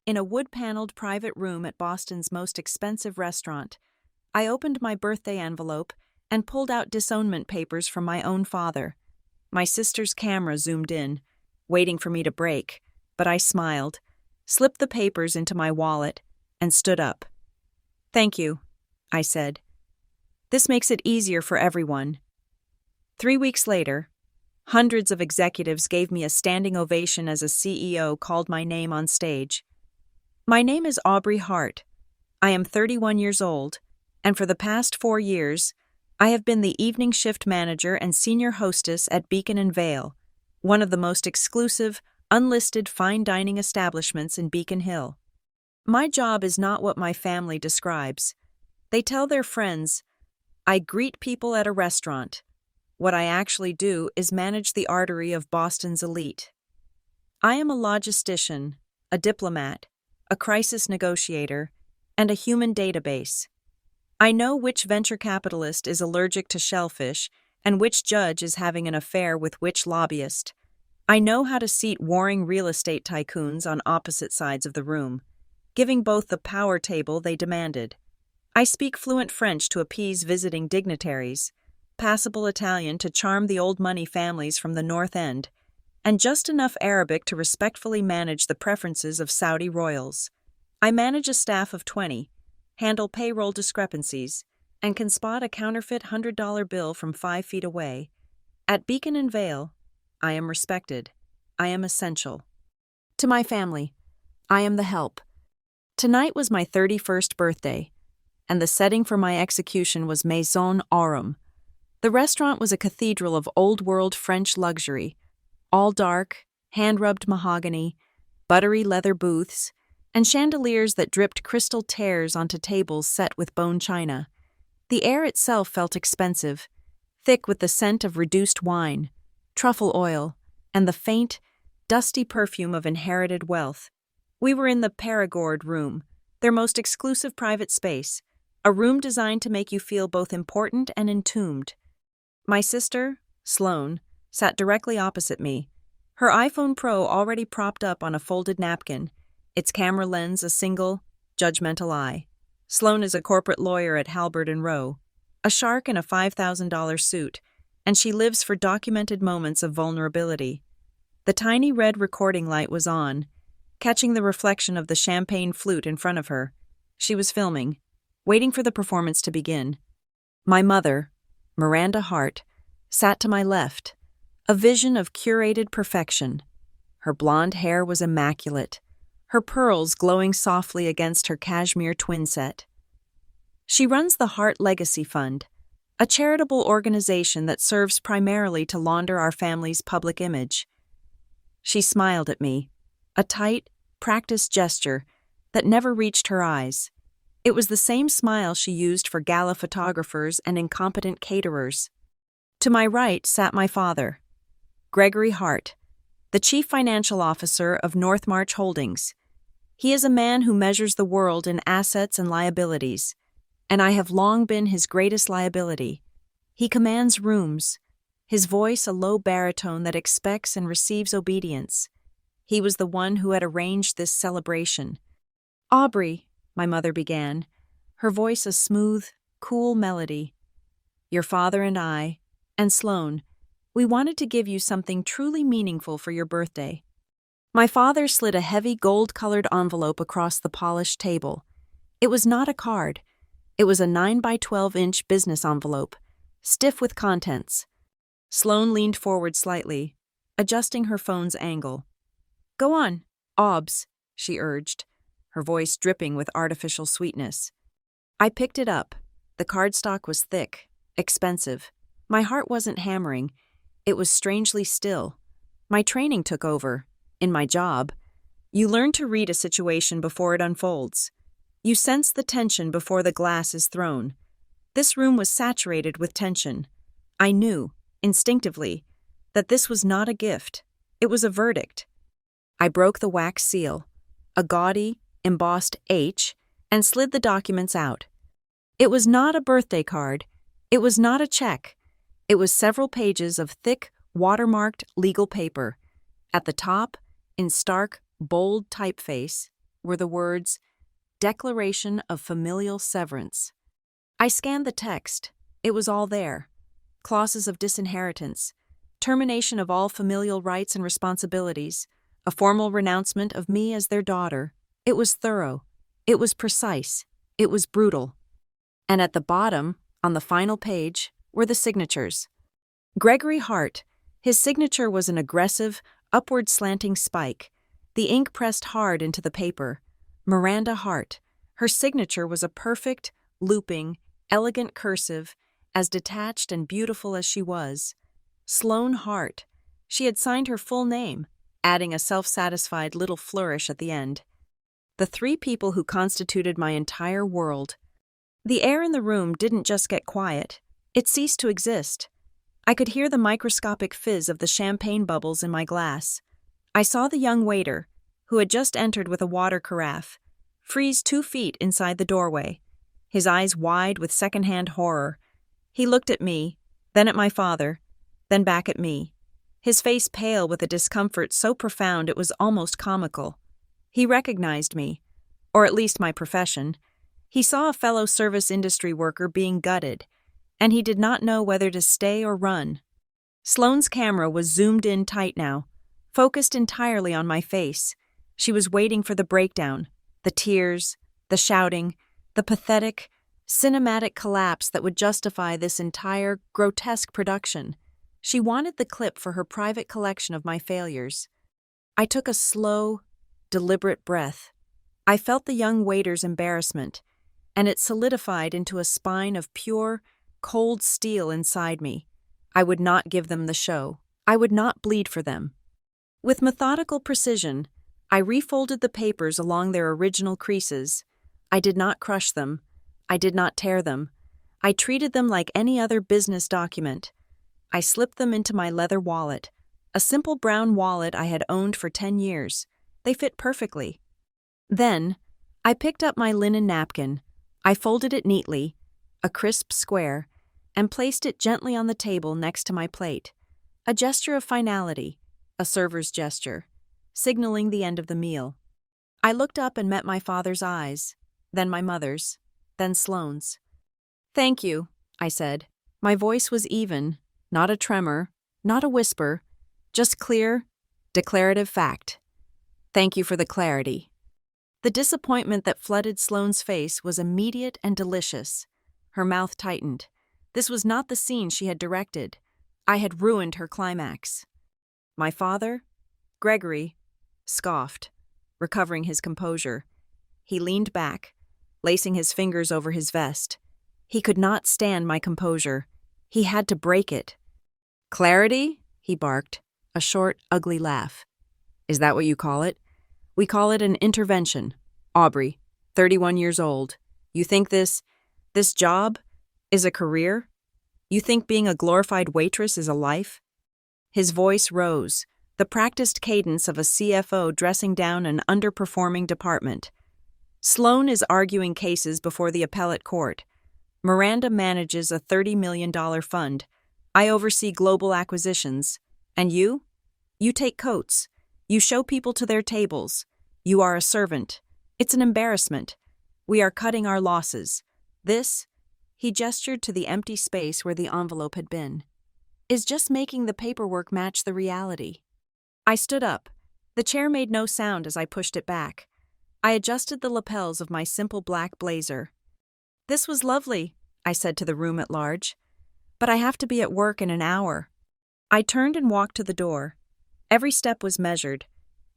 in a wood-paneled private room at Boston's most expensive restaurant. I opened my birthday envelope and pulled out disownment papers from my own father. My sister's camera zoomed in, waiting for me to break, but I smiled, slipped the papers into my wallet, and stood up. "Thank you," I said. "This makes it easier for everyone." 3 weeks later, hundreds of executives gave me a standing ovation as a CEO called my name on stage. My name is Aubrey Hart. I am 31 years old, and for the past 4 years, I have been the evening shift manager and senior hostess at Beacon and Vale, one of the most exclusive, unlisted fine dining establishments in Beacon Hill. My job is not what my family describes. They tell their friends, "I greet people at a restaurant." What I actually do is manage the artery of Boston's elite. I am a logistician, a diplomat, a crisis negotiator, and a human database. I know which venture capitalist is allergic to shellfish and which judge is having an affair with which lobbyist. I know how to seat warring real estate tycoons on opposite sides of the room, giving both the power table they demanded. I speak fluent French to appease visiting dignitaries, passable Italian to charm the old money families from the North End, and just enough Arabic to respectfully manage the preferences of Saudi royals. I manage a staff of 20, handle payroll discrepancies, and can spot a counterfeit $100 bill from 5 feet away. At Beacon and Vale, I am respected. I am essential. To my family, I am the help. Tonight was my 31st birthday, and the setting for my execution was Maison Aurum. The restaurant was a cathedral of old-world French luxury, all dark, hand-rubbed mahogany, buttery leather booths, and chandeliers that dripped crystal tears onto tables set with bone china. The air itself felt expensive, thick with the scent of reduced wine, truffle oil, and the faint, dusty perfume of inherited wealth. We were in the Perigord room, their most exclusive private space, a room designed to make you feel both important and entombed. My sister, Sloane, sat directly opposite me, her iPhone Pro already propped up on a folded napkin, its camera lens a single, judgmental eye. Sloane is a corporate lawyer at Halberd & Rowe, a shark in a $5,000 suit, and she lives for documented moments of vulnerability. The tiny red recording light was on, catching the reflection of the champagne flute in front of her. She was filming, waiting for the performance to begin. My mother, Miranda Hart, sat to my left, a vision of curated perfection. Her blonde hair was immaculate, her pearls glowing softly against her cashmere twin set. She runs the Hart Legacy Fund, a charitable organization that serves primarily to launder our family's public image. She smiled at me, a tight, practiced gesture that never reached her eyes. It was the same smile she used for gala photographers and incompetent caterers. To my right sat my father, Gregory Hart, the chief financial officer of Northmarch Holdings. He is a man who measures the world in assets and liabilities, and I have long been his greatest liability. He commands rooms, his voice a low baritone that expects and receives obedience. He was the one who had arranged this celebration. "Aubrey," my mother began, her voice a smooth, cool melody. "Your father and I, and Sloane, we wanted to give you something truly meaningful for your birthday." My father slid a heavy gold-colored envelope across the polished table. It was not a card. It was a 9 by 12-inch business envelope, stiff with contents. Sloane leaned forward slightly, adjusting her phone's angle. "Go on, Obs," she urged, her voice dripping with artificial sweetness. I picked it up. The cardstock was thick, expensive. My heart wasn't hammering. It was strangely still. My training took over. In my job, you learn to read a situation before it unfolds. You sense the tension before the glass is thrown. This room was saturated with tension. I knew, instinctively, that this was not a gift. It was a verdict. I broke the wax seal, a gaudy, embossed H, and slid the documents out. It was not a birthday card. It was not a check. It was several pages of thick, watermarked legal paper. At the top, in stark, bold typeface, were the words, Declaration of Familial Severance. I scanned the text. It was all there. Clauses of disinheritance, termination of all familial rights and responsibilities, a formal renouncement of me as their daughter. It was thorough. It was precise. It was brutal. And at the bottom, on the final page, were the signatures. Gregory Hart. His signature was an aggressive, upward slanting spike. The ink pressed hard into the paper. Miranda Hart. Her signature was a perfect, looping, elegant cursive, as detached and beautiful as she was. Sloane Hart. She had signed her full name, adding a self-satisfied little flourish at the end. The three people who constituted my entire world. The air in the room didn't just get quiet. It ceased to exist. I could hear the microscopic fizz of the champagne bubbles in my glass. I saw the young waiter, who had just entered with a water carafe, freeze 2 feet inside the doorway, his eyes wide with secondhand horror. He looked at me, then at my father, then back at me, his face pale with a discomfort so profound it was almost comical. He recognized me, or at least my profession. He saw a fellow service industry worker being gutted, and he did not know whether to stay or run. Sloane's camera was zoomed in tight now, focused entirely on my face. She was waiting for the breakdown, the tears, the shouting, the pathetic, cinematic collapse that would justify this entire, grotesque production. She wanted the clip for her private collection of my failures. I took a slow, deliberate breath. I felt the young waiter's embarrassment, and it solidified into a spine of pure, cold steel inside me. I would not give them the show. I would not bleed for them. With methodical precision, I refolded the papers along their original creases. I did not crush them. I did not tear them. I treated them like any other business document. I slipped them into my leather wallet, a simple brown wallet I had owned for 10 years. They fit perfectly. Then, I picked up my linen napkin. I folded it neatly, a crisp square, and placed it gently on the table next to my plate. A gesture of finality, a server's gesture, signaling the end of the meal. I looked up and met my father's eyes, then my mother's, then Sloane's. "Thank you," I said. My voice was even, not a tremor, not a whisper, just clear, declarative fact. Thank you for the clarity. The disappointment that flooded Sloane's face was immediate and delicious. Her mouth tightened. This was not the scene she had directed. I had ruined her climax. My father, Gregory, scoffed, recovering his composure. He leaned back, lacing his fingers over his vest. He could not stand my composure. He had to break it. "Clarity?" he barked, a short, ugly laugh. "Is that what you call it? We call it an intervention. Aubrey, 31 years old. You think this job is a career? You think being a glorified waitress is a life?" His voice rose, the practiced cadence of a CFO dressing down an underperforming department. "Sloane is arguing cases before the appellate court. Miranda manages a $30 million fund. I oversee global acquisitions. And you? You take coats. You show people to their tables. You are a servant. It's an embarrassment. We are cutting our losses. This," he gestured to the empty space where the envelope had been, "is just making the paperwork match the reality." I stood up. The chair made no sound as I pushed it back. I adjusted the lapels of my simple black blazer. "This was lovely," I said to the room at large. "But I have to be at work in an hour." I turned and walked to the door. Every step was measured.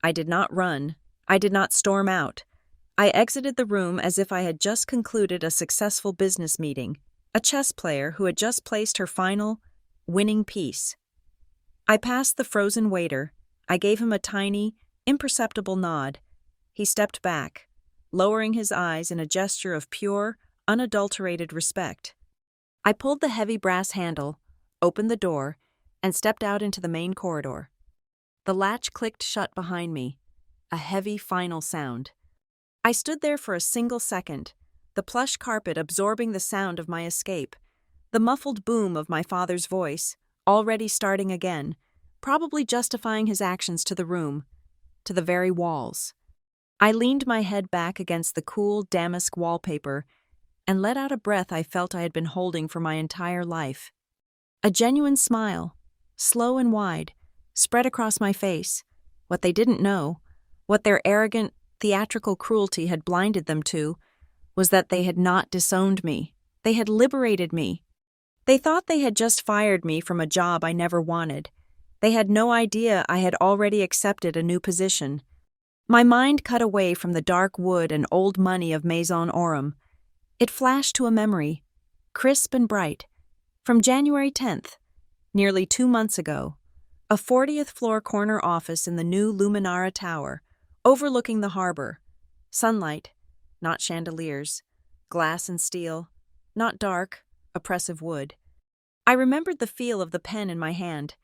I did not run. I did not storm out. I exited the room as if I had just concluded a successful business meeting, a chess player who had just placed her final, winning piece. I passed the frozen waiter. I gave him a tiny, imperceptible nod. He stepped back, lowering his eyes in a gesture of pure, unadulterated respect. I pulled the heavy brass handle, opened the door, and stepped out into the main corridor. The latch clicked shut behind me, a heavy final sound. I stood there for a single second, the plush carpet absorbing the sound of my escape, the muffled boom of my father's voice, already starting again, probably justifying his actions to the room, to the very walls. I leaned my head back against the cool damask wallpaper and let out a breath I felt I had been holding for my entire life. A genuine smile, slow and wide, spread across my face. What they didn't know, what their arrogant, theatrical cruelty had blinded them to, was that they had not disowned me. They had liberated me. They thought they had just fired me from a job I never wanted. They had no idea I had already accepted a new position. My mind cut away from the dark wood and old money of Maison Aurum. It flashed to a memory, crisp and bright, from January 10th, nearly 2 months ago, a 40th floor corner office in the new Luminara Tower, overlooking the harbor. Sunlight, not chandeliers, glass and steel, not dark, oppressive wood. I remembered the feel of the pen in my hand,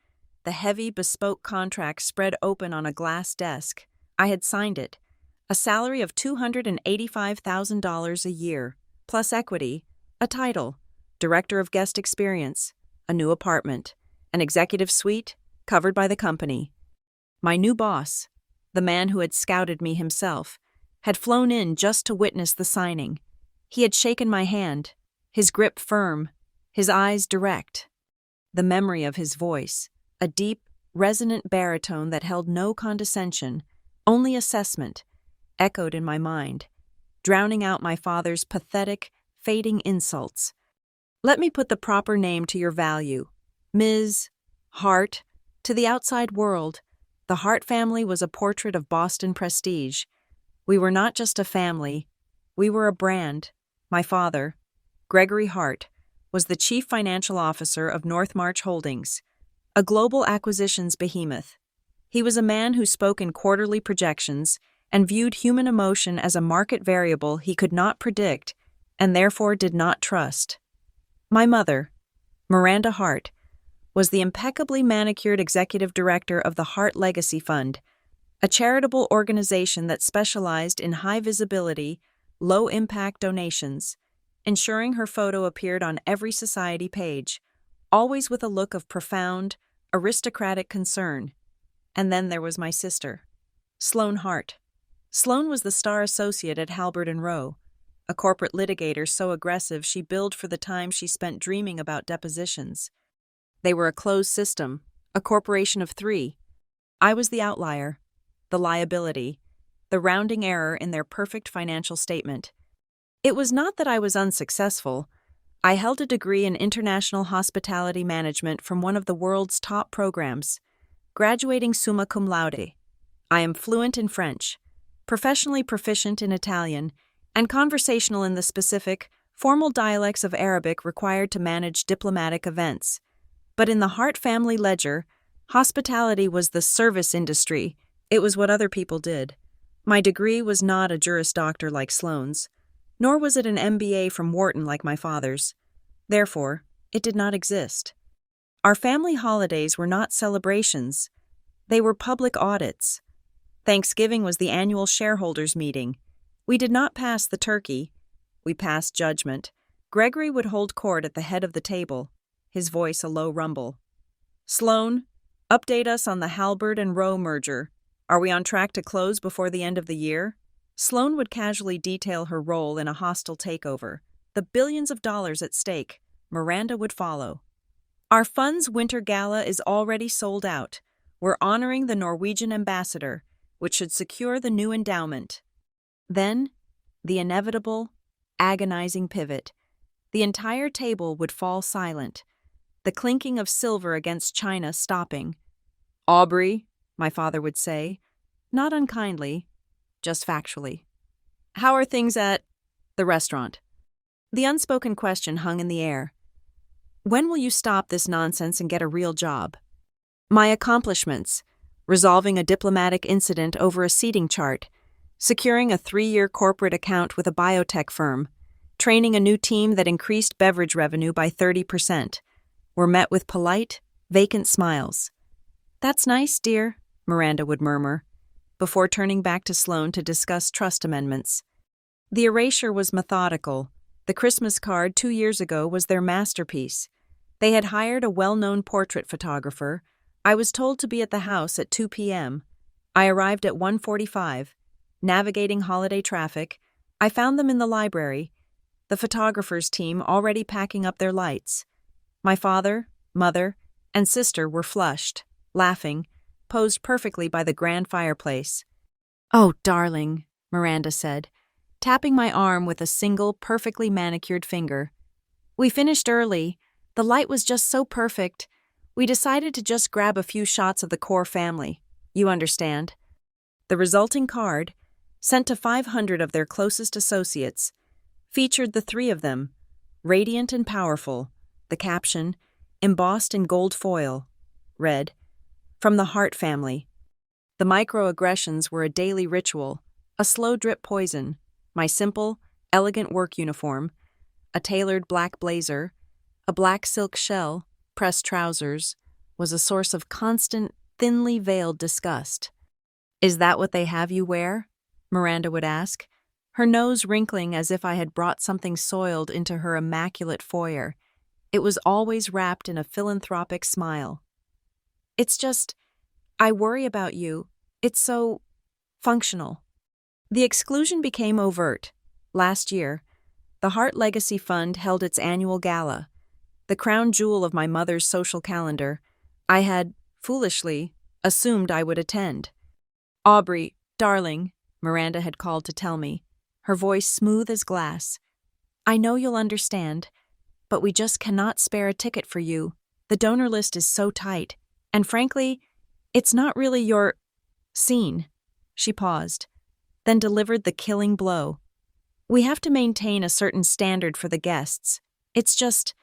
the heavy, bespoke contract spread open on a glass desk. I had signed it, a salary of $285,000 a year, plus equity, a title, Director of Guest Experience, a new apartment, an executive suite covered by the company. My new boss, the man who had scouted me himself, had flown in just to witness the signing. He had shaken my hand, his grip firm, his eyes direct. The memory of his voice, a deep, resonant baritone that held no condescension, only assessment, echoed in my mind, drowning out my father's pathetic, fading insults. Let me put the proper name to your value. Ms. Hart. To the outside world, the Hart family was a portrait of Boston prestige. We were not just a family, we were a brand. My father, Gregory Hart, was the chief financial officer of North March Holdings, a global acquisitions behemoth. He was a man who spoke in quarterly projections and viewed human emotion as a market variable he could not predict and therefore did not trust. My mother, Miranda Hart, was the impeccably manicured executive director of the Hart Legacy Fund, a charitable organization that specialized in high-visibility, low-impact donations, ensuring her photo appeared on every society page, always with a look of profound, aristocratic concern. And then there was my sister, Sloane Hart. Sloane was the star associate at Halbert & Rowe, a corporate litigator so aggressive she billed for the time she spent dreaming about depositions. They were a closed system, a corporation of 3. I was the outlier, the liability, the rounding error in their perfect financial statement. It was not that I was unsuccessful. I held a degree in international hospitality management from one of the world's top programs, graduating summa cum laude. I am fluent in French, professionally proficient in Italian, and conversational in the specific, formal dialects of Arabic required to manage diplomatic events. But in the Hart family ledger, hospitality was the service industry. It was what other people did. My degree was not a Juris Doctor like Sloane's, nor was it an MBA from Wharton like my father's. Therefore, it did not exist. Our family holidays were not celebrations. They were public audits. Thanksgiving was the annual shareholders' meeting. We did not pass the turkey. We passed judgment. Gregory would hold court at the head of the table, his voice a low rumble. Sloane, update us on the Halbert & Rowe merger. Are we on track to close before the end of the year? Sloane would casually detail her role in a hostile takeover. The billions of dollars at stake. Miranda would follow. Our fund's winter gala is already sold out. We're honoring the Norwegian ambassador, which should secure the new endowment. Then, the inevitable, agonizing pivot. The entire table would fall silent, the clinking of silver against china stopping. Aubrey, my father would say, not unkindly, just factually. How are things at the restaurant? The unspoken question hung in the air. When will you stop this nonsense and get a real job? My accomplishments, resolving a diplomatic incident over a seating chart, securing a 3-year corporate account with a biotech firm, training a new team that increased beverage revenue by 30%, were met with polite, vacant smiles. That's nice, dear, Miranda would murmur, before turning back to Sloane to discuss trust amendments. The erasure was methodical. The Christmas card 2 years ago was their masterpiece. They had hired a well-known portrait photographer. I was told to be at the house at 2 p.m. I arrived at 1:45. navigating holiday traffic, I found them in the library, the photographer's team already packing up their lights. My father, mother, and sister were flushed, laughing, posed perfectly by the grand fireplace. "Oh, darling," Miranda said, tapping my arm with a single, perfectly manicured finger. "We finished early. The light was just so perfect. We decided to just grab a few shots of the core family. You understand?" The resulting card, sent to 500 of their closest associates, featured the three of them, radiant and powerful. The caption, embossed in gold foil, read, "From the Hart family." The microaggressions were a daily ritual, a slow drip poison. My simple, elegant work uniform, a tailored black blazer, a black silk shell, pressed trousers, was a source of constant, thinly veiled disgust. "Is that what they have you wear?" Miranda would ask, her nose wrinkling as if I had brought something soiled into her immaculate foyer. It was always wrapped in a philanthropic smile. "It's just, I worry about you. It's so functional." The exclusion became overt. Last year, the Hart Legacy Fund held its annual gala. The crown jewel of my mother's social calendar, I had, foolishly, assumed I would attend. "Aubrey, darling," Miranda had called to tell me, her voice smooth as glass. "I know you'll understand, but we just cannot spare a ticket for you. The donor list is so tight, and frankly, it's not really your scene." She paused, then delivered the killing blow. "We have to maintain a certain standard for the guests. It's just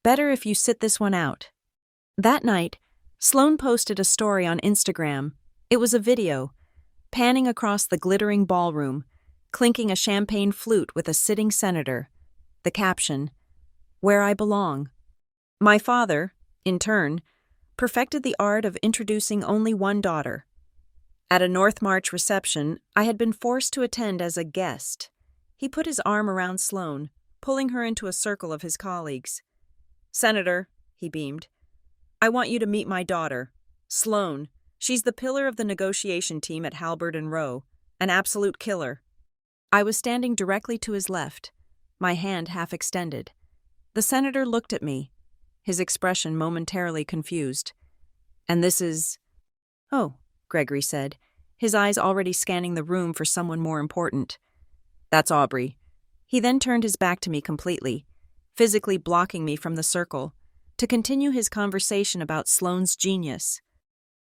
better if you sit this one out." That night, Sloan posted a story on Instagram. It was a video, panning across the glittering ballroom, clinking a champagne flute with a sitting senator. The caption, "Where I belong." My father, in turn, perfected the art of introducing only one daughter. At a North March reception, I had been forced to attend as a guest. He put his arm around Sloan, pulling her into a circle of his colleagues. "Senator," he beamed, "I want you to meet my daughter, Sloan. She's the pillar of the negotiation team at Halberd and Rowe, an absolute killer." I was standing directly to his left, my hand half extended. The senator looked at me, his expression momentarily confused. "And this is—" "Oh," Gregory said, his eyes already scanning the room for someone more important. "That's Aubrey." He then turned his back to me completely, physically blocking me from the circle, to continue his conversation about Sloane's genius.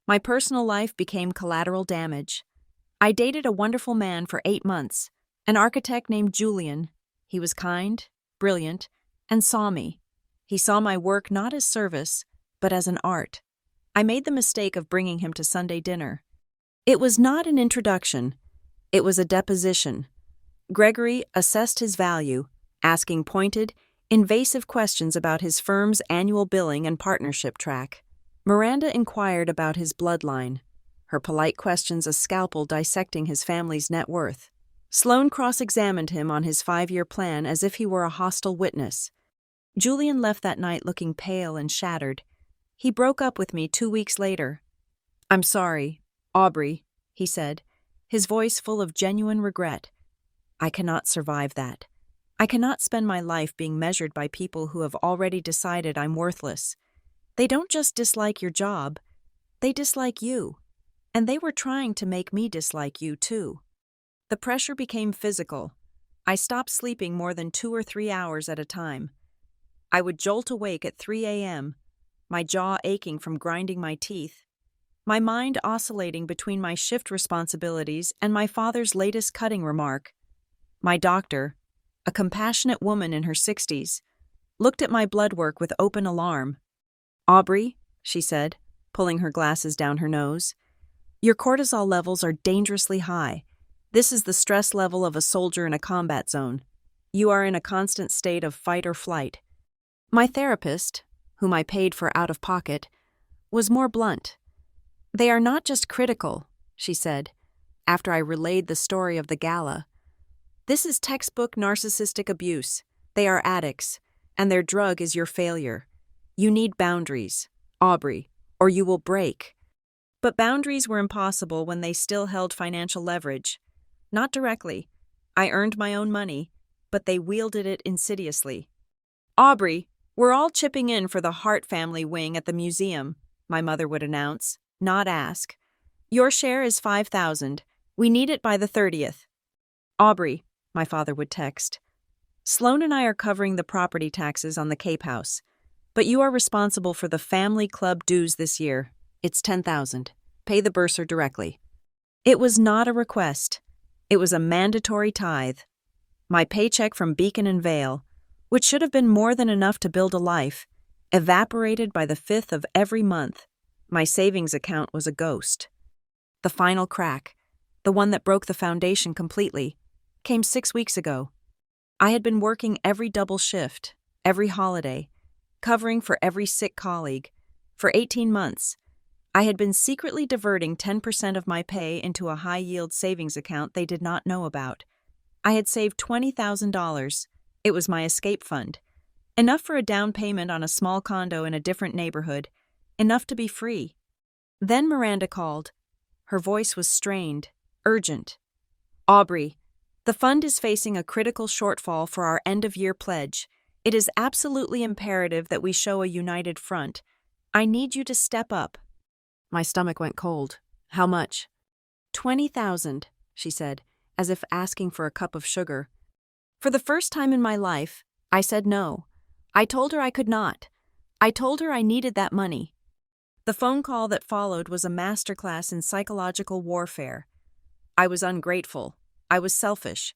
My personal life became collateral damage. I dated a wonderful man for 8 months, an architect named Julian. He was kind, brilliant, and saw me. He saw my work not as service, but as an art. I made the mistake of bringing him to Sunday dinner. It was not an introduction. It was a deposition. Gregory assessed his value, asking pointed, invasive questions about his firm's annual billing and partnership track. Miranda inquired about his bloodline, her polite questions a scalpel dissecting his family's net worth. Sloan cross-examined him on his 5-year plan as if he were a hostile witness. Julian left that night looking pale and shattered. He broke up with me 2 weeks later. "I'm sorry, Aubrey," he said, his voice full of genuine regret. "I cannot survive that. I cannot spend my life being measured by people who have already decided I'm worthless. They don't just dislike your job, they dislike you. And they were trying to make me dislike you too." The pressure became physical. I stopped sleeping more than 2 or 3 hours at a time. I would jolt awake at 3 a.m., my jaw aching from grinding my teeth, my mind oscillating between my shift responsibilities and my father's latest cutting remark. My doctor, a compassionate woman in her 60s, looked at my blood work with open alarm. "Aubrey," she said, pulling her glasses down her nose, "your cortisol levels are dangerously high. This is the stress level of a soldier in a combat zone. You are in a constant state of fight or flight." My therapist, whom I paid for out of pocket, was more blunt. "They are not just critical," she said, after I relayed the story of the gala. "This is textbook narcissistic abuse. They are addicts, and their drug is your failure. You need boundaries, Aubrey, or you will break." But boundaries were impossible when they still held financial leverage. Not directly. I earned my own money, but they wielded it insidiously. Aubrey, we're all chipping in for the Hart family wing at the museum, my mother would announce, not ask. Your share is $5,000. We need it by the 30th. Aubrey, my father would text. Sloan and I are covering the property taxes on the Cape House, but you are responsible for the family club dues this year. It's $10,000. Pay the bursar directly. It was not a request. It was a mandatory tithe. My paycheck from Beacon and Vale, which should have been more than enough to build a life, evaporated by the 5th of every month. My savings account was a ghost. The final crack, the one that broke the foundation completely, came 6 weeks ago. I had been working every double shift, every holiday, covering for every sick colleague. For 18 months, I had been secretly diverting 10% of my pay into a high-yield savings account they did not know about. I had saved $20,000. It was my escape fund. Enough for a down payment on a small condo in a different neighborhood. Enough to be free. Then Miranda called. Her voice was strained, urgent. Aubrey, the fund is facing a critical shortfall for our end-of-year pledge. It is absolutely imperative that we show a united front. I need you to step up. My stomach went cold. How much? $20,000, she said, as if asking for a cup of sugar. For the first time in my life, I said no. I told her I could not. I told her I needed that money. The phone call that followed was a masterclass in psychological warfare. I was ungrateful. I was selfish.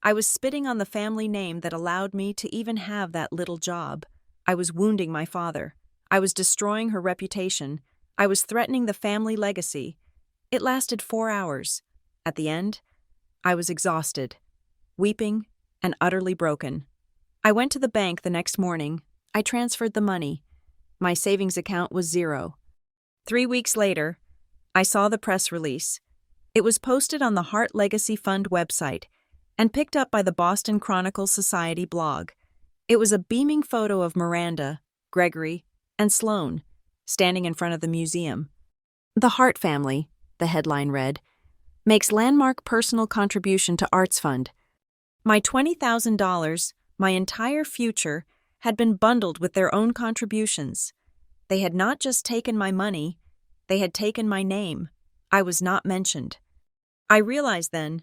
I was spitting on the family name that allowed me to even have that little job. I was wounding my father. I was destroying her reputation. I was threatening the family legacy. It lasted 4 hours. At the end, I was exhausted, weeping, and utterly broken. I went to the bank the next morning. I transferred the money. My savings account was zero. 3 weeks later, I saw the press release. It was posted on the Hart Legacy Fund website and picked up by the Boston Chronicle Society blog. It was a beaming photo of Miranda, Gregory, and Sloan standing in front of the museum. The Hart family, the headline read, makes landmark personal contribution to Arts Fund. My $20,000, my entire future, had been bundled with their own contributions. They had not just taken my money, they had taken my name. I was not mentioned. I realized then,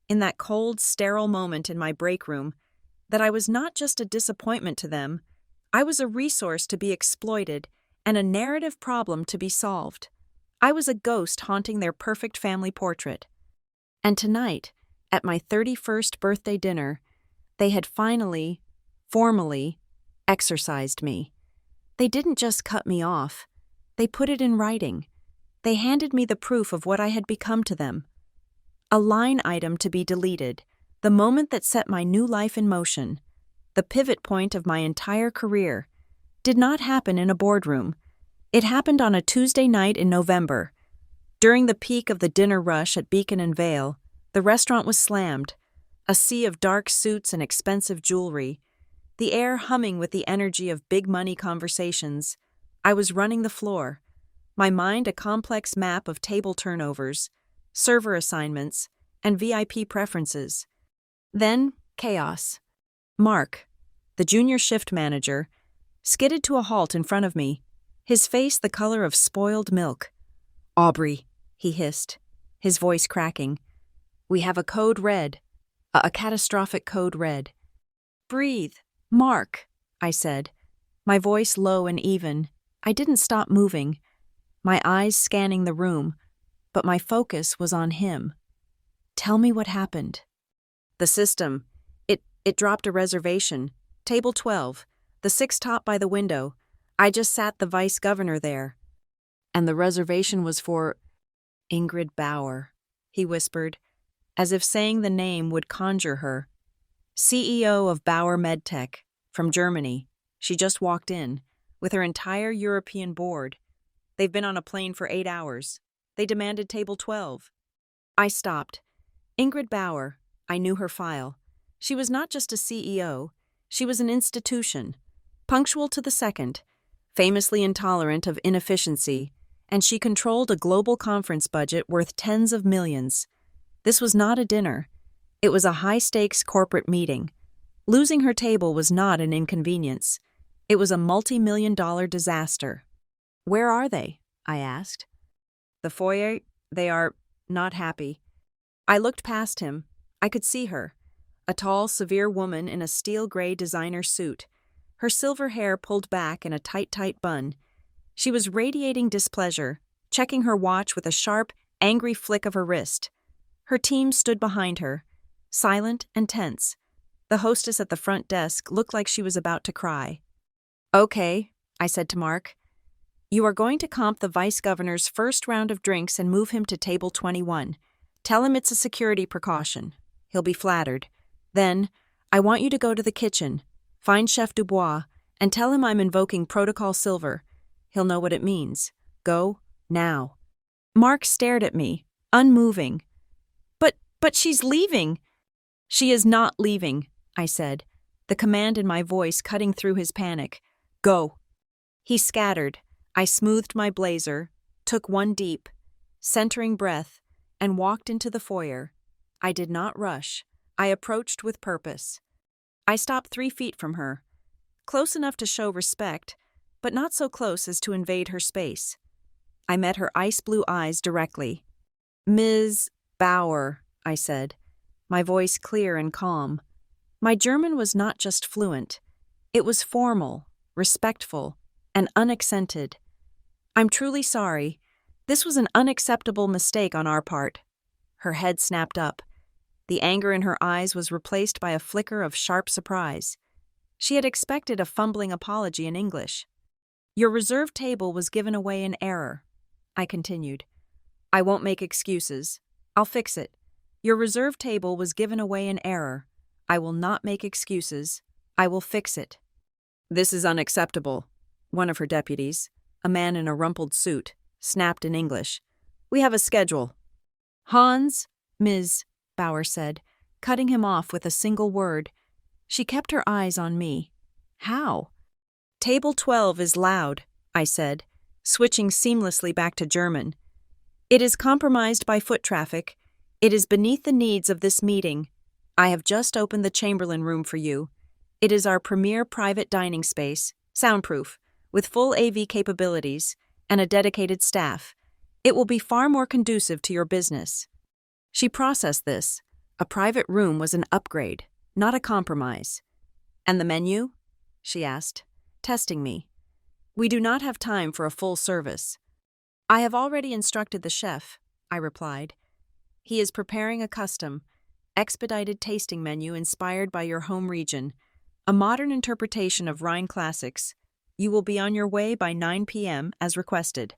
in that cold, sterile moment in my break room, that I was not just a disappointment to them, I was a resource to be exploited and a narrative problem to be solved. I was a ghost haunting their perfect family portrait. And tonight, at my 31st birthday dinner, they had finally, formally, exorcised me. They didn't just cut me off. They put it in writing. They handed me the proof of what I had become to them. A line item to be deleted, the moment that set my new life in motion, the pivot point of my entire career, did not happen in a boardroom. It happened on a Tuesday night in November. During the peak of the dinner rush at Beacon and Vale, the restaurant was slammed, a sea of dark suits and expensive jewelry, the air humming with the energy of big money conversations. I was running the floor, my mind a complex map of table turnovers, server assignments, and VIP preferences. Then, chaos. Mark, the junior shift manager, skidded to a halt in front of me, his face the color of spoiled milk. Aubrey, he hissed, his voice cracking. We have a code red, a catastrophic code red. Breathe, Mark, I said, my voice low and even. I didn't stop moving, my eyes scanning the room, but my focus was on him. Tell me what happened. The system. It dropped a reservation. Table 12, the 6th top by the window. I just sat the vice governor there. And the reservation was for Ingrid Bauer, he whispered, as if saying the name would conjure her. CEO of Bauer MedTech, from Germany. She just walked in, with her entire European board. They've been on a plane for 8 hours. They demanded table 12. I stopped. Ingrid Bauer, I knew her file. She was not just a CEO, she was an institution, punctual to the second, famously intolerant of inefficiency, and she controlled a global conference budget worth tens of millions. This was not a dinner. It was a high-stakes corporate meeting. Losing her table was not an inconvenience. It was a multi-million-dollar disaster. "Where are they?" I asked. "The foyer, they are not happy." I looked past him. I could see her. A tall, severe woman in a steel-gray designer suit. Her silver hair pulled back in a tight bun. She was radiating displeasure, checking her watch with a sharp, angry flick of her wrist. Her team stood behind her, silent and tense. The hostess at the front desk looked like she was about to cry. "Okay," I said to Mark. "You are going to comp the vice governor's first round of drinks and move him to table 21. Tell him it's a security precaution. He'll be flattered. Then, I want you to go to the kitchen, find Chef Dubois, and tell him I'm invoking Protocol Silver. He'll know what it means. Go, now." Mark stared at me, unmoving. But she's leaving." "She is not leaving," I said, the command in my voice cutting through his panic. "Go." He scattered. I smoothed my blazer, took one deep, centering breath, and walked into the foyer. I did not rush. I approached with purpose. I stopped 3 feet from her, close enough to show respect, but not so close as to invade her space. I met her ice-blue eyes directly. "Ms. Bauer," I said, my voice clear and calm. My German was not just fluent. It was formal, respectful, and unaccented. "I'm truly sorry. This was an unacceptable mistake on our part." Her head snapped up. The anger in her eyes was replaced by a flicker of sharp surprise. She had expected a fumbling apology in English. "Your reserved table was given away in error," I continued. "I won't make excuses. I'll fix it. Your reserved table was given away in error. I will not make excuses. I will fix it." "This is unacceptable," one of her deputies, a man in a rumpled suit, snapped in English. "We have a schedule." "Hans," Ms. Bauer said, cutting him off with a single word. She kept her eyes on me. "How?" "Table 12 is loud," I said, switching seamlessly back to German. "It is compromised by foot traffic. It is beneath the needs of this meeting. I have just opened the Chamberlain room for you. It is our premier private dining space, soundproof, with full AV capabilities, and a dedicated staff. It will be far more conducive to your business." She processed this. A private room was an upgrade, not a compromise. "And the menu?" she asked, testing me. "We do not have time for a full service." "I have already instructed the chef," I replied. "He is preparing a custom, expedited tasting menu inspired by your home region, a modern interpretation of Rhine classics. You will be on your way by 9 p.m. as requested."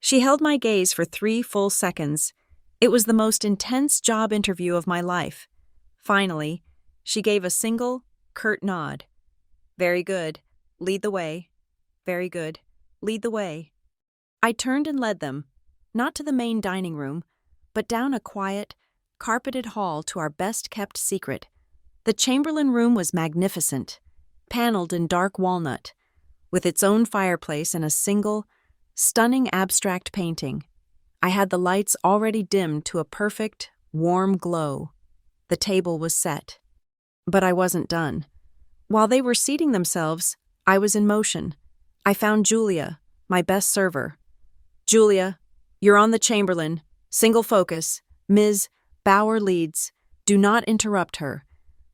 She held my gaze for 3 full seconds. It was the most intense job interview of my life. Finally, she gave a single, curt nod. "Very good. Lead the way. Very good. Lead the way." I turned and led them, not to the main dining room, but down a quiet, carpeted hall to our best-kept secret. The Chamberlain room was magnificent, paneled in dark walnut, with its own fireplace and a single, stunning abstract painting. I had the lights already dimmed to a perfect, warm glow. The table was set. But I wasn't done. While they were seating themselves, I was in motion. I found Julia, my best server. "Julia, you're on the Chamberlain. Single focus. Ms. Bauer leads. Do not interrupt her.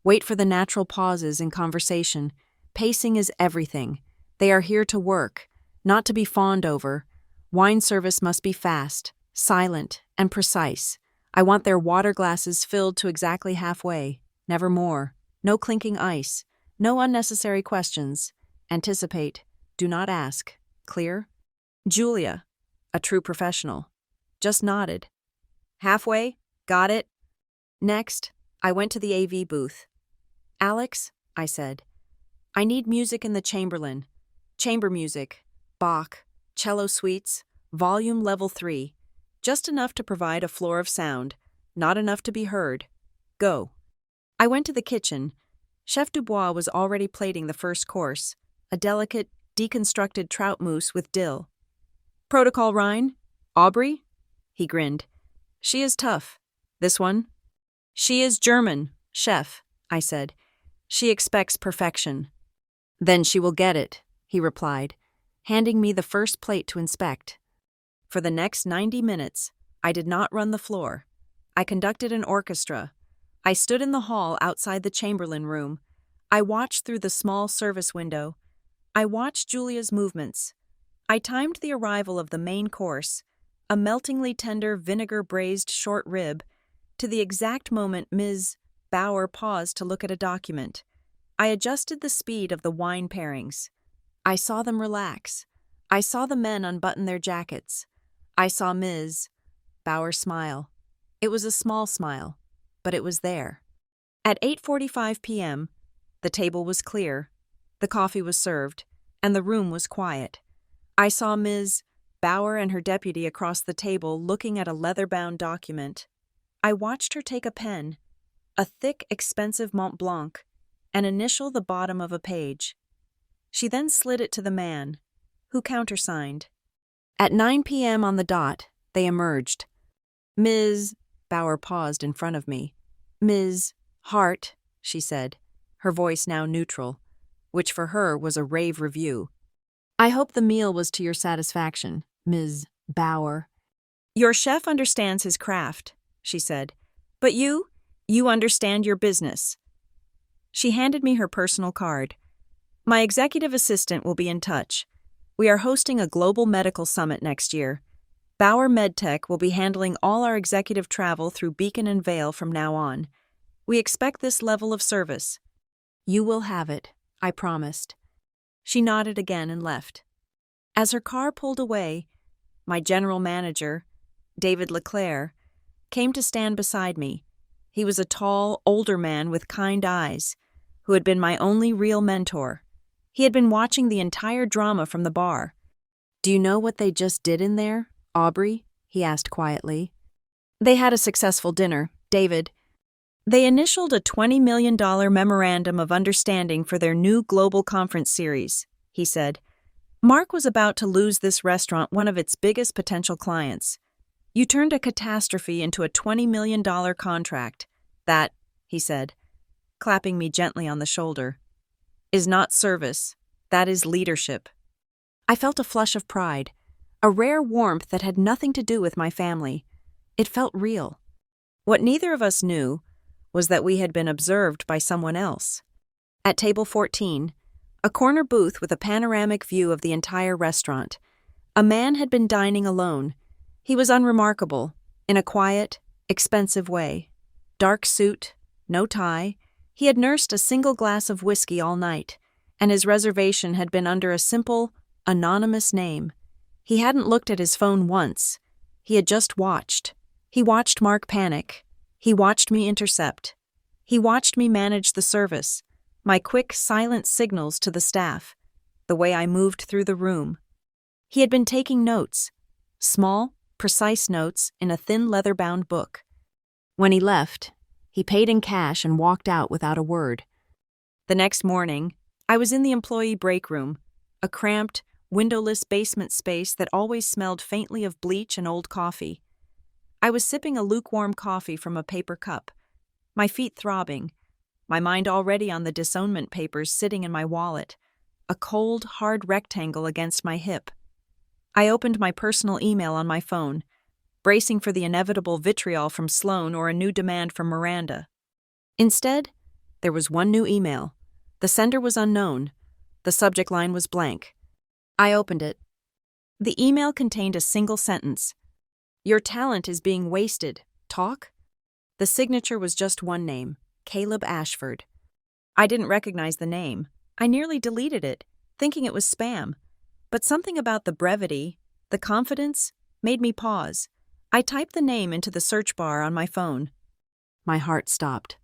Wait for the natural pauses in conversation. Pacing is everything. They are here to work, not to be fawned over. Wine service must be fast, silent, and precise. I want their water glasses filled to exactly halfway, never more. No clinking ice. No unnecessary questions. Anticipate. Do not ask. Clear?" Julia, a true professional, just nodded. "Halfway? Got it." Next, I went to the AV booth. "Alex," I said, "I need music in the Chamberlain. Chamber music, Bach, cello suites, volume level 3. Just enough to provide a floor of sound, not enough to be heard. Go." I went to the kitchen. Chef Dubois was already plating the first course, a delicate, deconstructed trout mousse with dill. "Protocol Rhine? Aubrey?" He grinned. "She is tough. This one? She is German, chef, I said. She expects perfection. Then she will get it, he replied, handing me the first plate to inspect. For the next 90 minutes, I did not run the floor. I conducted an orchestra. I stood in the hall outside the Chamberlain room. I watched through the small service window. I watched Julia's movements. I timed the arrival of the main course, a meltingly tender vinegar-braised short rib, to the exact moment Ms. Bauer paused to look at a document. I adjusted the speed of the wine pairings. I saw them relax. I saw the men unbutton their jackets. I saw Ms. Bauer smile. It was a small smile, but it was there. At 8:45 p.m., the table was clear, the coffee was served, and the room was quiet. I saw Ms. Bauer and her deputy across the table looking at a leather-bound document. I watched her take a pen, a thick, expensive Mont Blanc, and initial the bottom of a page. She then slid it to the man, who countersigned. At 9 p.m. on the dot, they emerged. Ms. Bauer paused in front of me. Ms. Hart, she said, her voice now neutral, which for her was a rave review. I hope the meal was to your satisfaction, Ms. Bauer. Your chef understands his craft, she said, but you understand your business. She handed me her personal card. My executive assistant will be in touch. We are hosting a global medical summit next year. Bauer MedTech will be handling all our executive travel through Beacon and Vale from now on. We expect this level of service. You will have it, I promised. She nodded again and left. As her car pulled away, my general manager, David Leclerc, came to stand beside me. He was a tall, older man with kind eyes, who had been my only real mentor. He had been watching the entire drama from the bar. Do you know what they just did in there, Aubrey? He asked quietly. They had a successful dinner, David. They initialed a $20 million memorandum of understanding for their new global conference series, he said. Mark was about to lose this restaurant one of its biggest potential clients. You turned a catastrophe into a $20 million contract. That, he said, clapping me gently on the shoulder, is not service. That is leadership. I felt a flush of pride, a rare warmth that had nothing to do with my family. It felt real. What neither of us knew was that we had been observed by someone else. At table 14, a corner booth with a panoramic view of the entire restaurant, a man had been dining alone. He was unremarkable, in a quiet, expensive way. Dark suit, no tie. He had nursed a single glass of whiskey all night, and his reservation had been under a simple, anonymous name. He hadn't looked at his phone once. He had just watched. He watched Mark panic. He watched me intercept. He watched me manage the service, my quick, silent signals to the staff, the way I moved through the room. He had been taking notes, small, precise notes in a thin leather-bound book. When he left, he paid in cash and walked out without a word. The next morning, I was in the employee break room, a cramped, windowless basement space that always smelled faintly of bleach and old coffee. I was sipping a lukewarm coffee from a paper cup, my feet throbbing, my mind already on the Disownment papers sitting in my wallet, a cold, hard rectangle against my hip. I opened my personal email on my phone, bracing for the inevitable vitriol from Sloan or a new demand from Miranda. Instead, there was one new email. The sender was unknown. The subject line was blank. I opened it. The email contained a single sentence. Your talent is being wasted. Talk? The signature was just one name, Caleb Ashford. I didn't recognize the name. I nearly deleted it, thinking it was spam. But something about the brevity, the confidence, made me pause. I typed the name into the search bar on my phone. My heart stopped.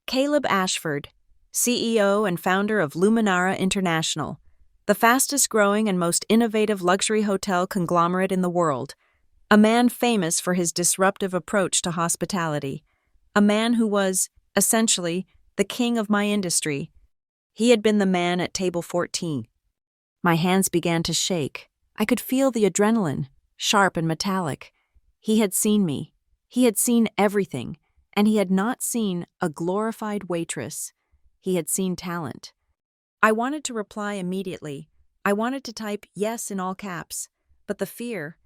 Caleb Ashford, CEO and founder of Luminara International, the fastest-growing and most innovative luxury hotel conglomerate in the world. A man famous for his disruptive approach to hospitality. A man who was, essentially, the king of my industry. He had been the man at table 14. My hands began to shake. I could feel the adrenaline, sharp and metallic. He had seen me. He had seen everything, and he had not seen a glorified waitress. He had seen talent. I wanted to reply immediately. I wanted to type yes in all caps, but the fear,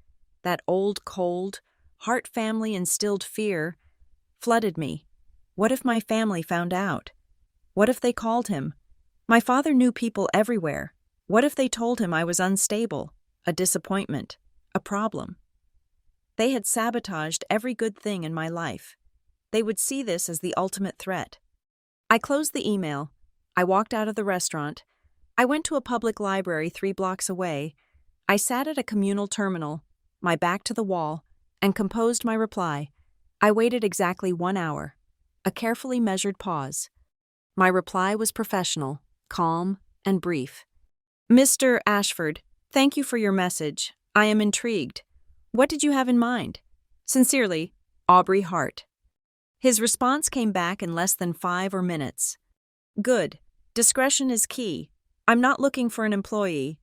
that old, cold, heart family instilled fear, flooded me. What if my family found out? What if they called him? My father knew people everywhere. What if they told him I was unstable, a disappointment, a problem? They had sabotaged every good thing in my life. They would see this as the ultimate threat. I closed the email. I walked out of the restaurant. I went to a public library 3 blocks away. I sat at a communal terminal, my back to the wall, and composed my reply. I waited exactly 1 hour, a carefully measured pause. My reply was professional, calm, and brief. Mr. Ashford, thank you for your message. I am intrigued. What did you have in mind? Sincerely, Aubrey Hart. His response came back in less than 5 minutes. Good. Discretion is key. I'm not looking for an employee.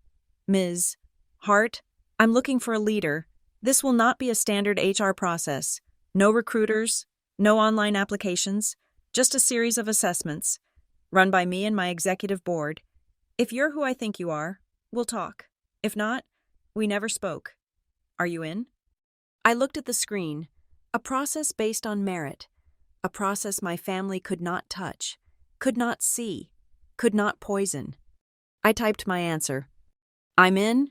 Ms. Hart, I'm looking for a leader. This will not be a standard HR process. No recruiters, no online applications, just a series of assessments, run by me and my executive board. If you're who I think you are, we'll talk. If not, we never spoke. Are you in? I looked at the screen. A process based on merit. A process my family could not touch, could not see, could not poison. I typed my answer. I'm in.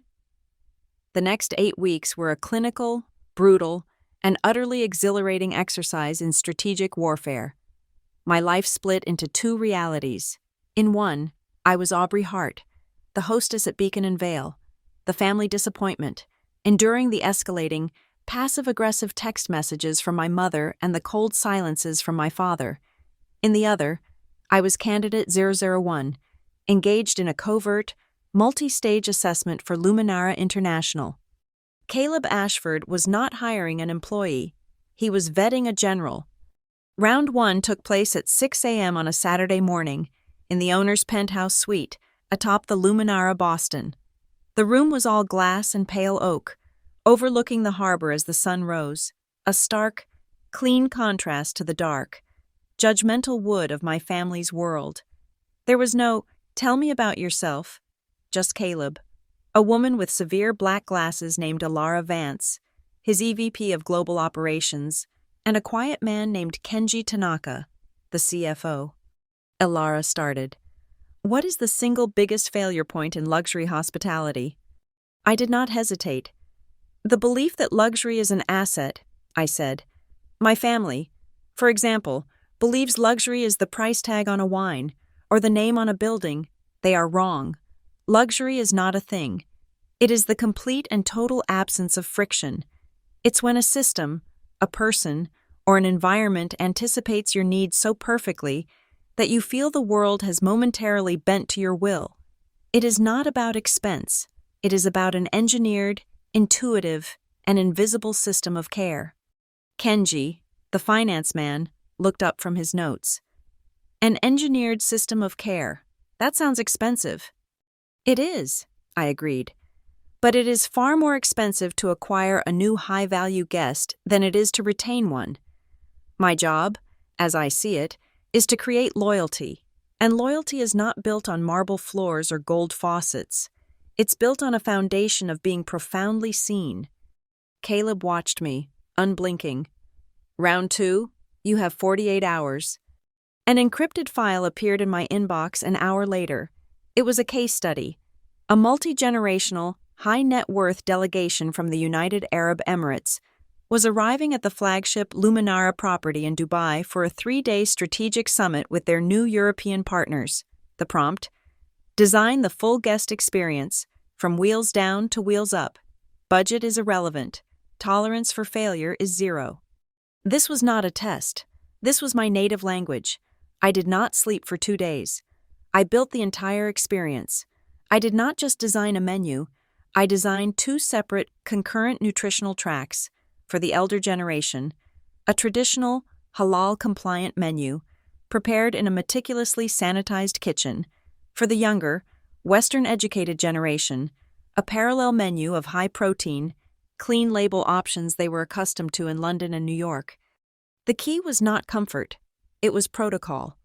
The next 8 weeks were a clinical, brutal, and utterly exhilarating exercise in strategic warfare. My life split into 2 realities. In one, I was Aubrey Hart, the hostess at Beacon and Vale, the family disappointment, enduring the escalating, passive-aggressive text messages from my mother and the cold silences from my father. In the other, I was Candidate 001, engaged in a covert, multi-stage assessment for Luminara International. Caleb Ashford was not hiring an employee. He was vetting a general. Round 1 took place at 6 a.m. on a Saturday morning in the owner's penthouse suite atop the Luminara Boston. The room was all glass and pale oak, overlooking the harbor as the sun rose, a stark, clean contrast to the dark, judgmental wood of my family's world. There was no, tell me about yourself, just Caleb, a woman with severe black glasses named Lila Vance, his EVP of Global Operations, and a quiet man named Kenji Tanaka, the CFO. Elara started. What is the single biggest failure point in luxury hospitality? I did not hesitate. The belief that luxury is an asset, I said. My family, for example, believes luxury is the price tag on a wine or the name on a building. They are wrong. Luxury is not a thing. It is the complete and total absence of friction. It's when a system, a person, or an environment anticipates your needs so perfectly that you feel the world has momentarily bent to your will. It is not about expense. It is about an engineered, intuitive, and invisible system of care. Kenji, the finance man, looked up from his notes. An engineered system of care. That sounds expensive. It is, I agreed. But it is far more expensive to acquire a new high-value guest than it is to retain one. My job, as I see it, is to create loyalty, and loyalty is not built on marble floors or gold faucets. It's built on a foundation of being profoundly seen. Caleb watched me, unblinking. Round 2, you have 48 hours. An encrypted file appeared in my inbox an hour later. It was a case study, a multi-generational, high-net-worth delegation from the United Arab Emirates was arriving at the flagship Luminara property in Dubai for a 3-day strategic summit with their new European partners. The prompt: design the full guest experience, from wheels down to wheels up. Budget is irrelevant. Tolerance for failure is 0. This was not a test. This was my native language. I did not sleep for 2 days. I built the entire experience. I did not just design a menu. I designed 2 separate, concurrent nutritional tracks. For the elder generation, a traditional, halal-compliant menu, prepared in a meticulously sanitized kitchen. For the younger, Western-educated generation, a parallel menu of high-protein, clean-label options they were accustomed to in London and New York. The key was not comfort. It was protocol.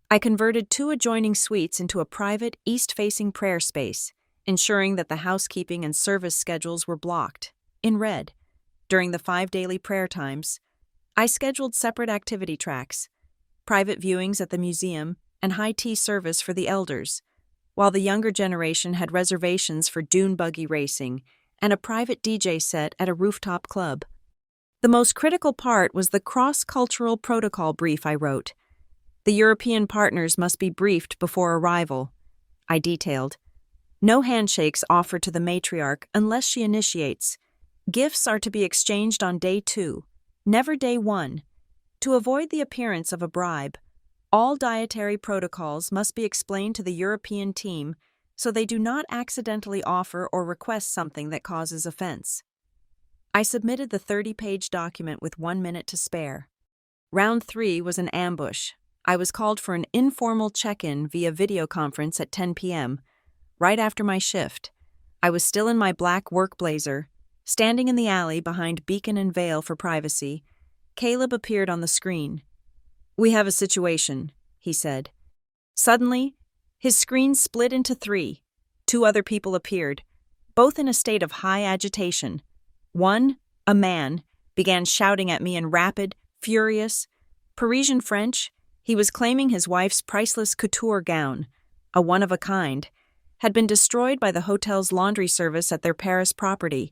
I converted 2 adjoining suites into a private, east-facing prayer space, ensuring that the housekeeping and service schedules were blocked, in red. During the 5 daily prayer times, I scheduled separate activity tracks, private viewings at the museum, and high tea service for the elders, while the younger generation had reservations for dune buggy racing and a private DJ set at a rooftop club. The most critical part was the cross-cultural protocol brief I wrote. The European partners must be briefed before arrival. I detailed. No handshakes offered to the matriarch unless she initiates. Gifts are to be exchanged on day 2, never day 1. To avoid the appearance of a bribe, all dietary protocols must be explained to the European team so they do not accidentally offer or request something that causes offense. I submitted the 30-page document with 1 minute to spare. Round 3 was an ambush. I was called for an informal check-in via video conference at 10 p.m., right after my shift. I was still in my black work blazer, standing in the alley behind beacon and veil for privacy. Caleb appeared on the screen. "We have a situation," he said. Suddenly, his screen split into 3. 2 other people appeared, both in a state of high agitation. One, a man, began shouting at me in rapid, furious Parisian French. He was claiming his wife's priceless couture gown, a one-of-a-kind, had been destroyed by the hotel's laundry service at their Paris property.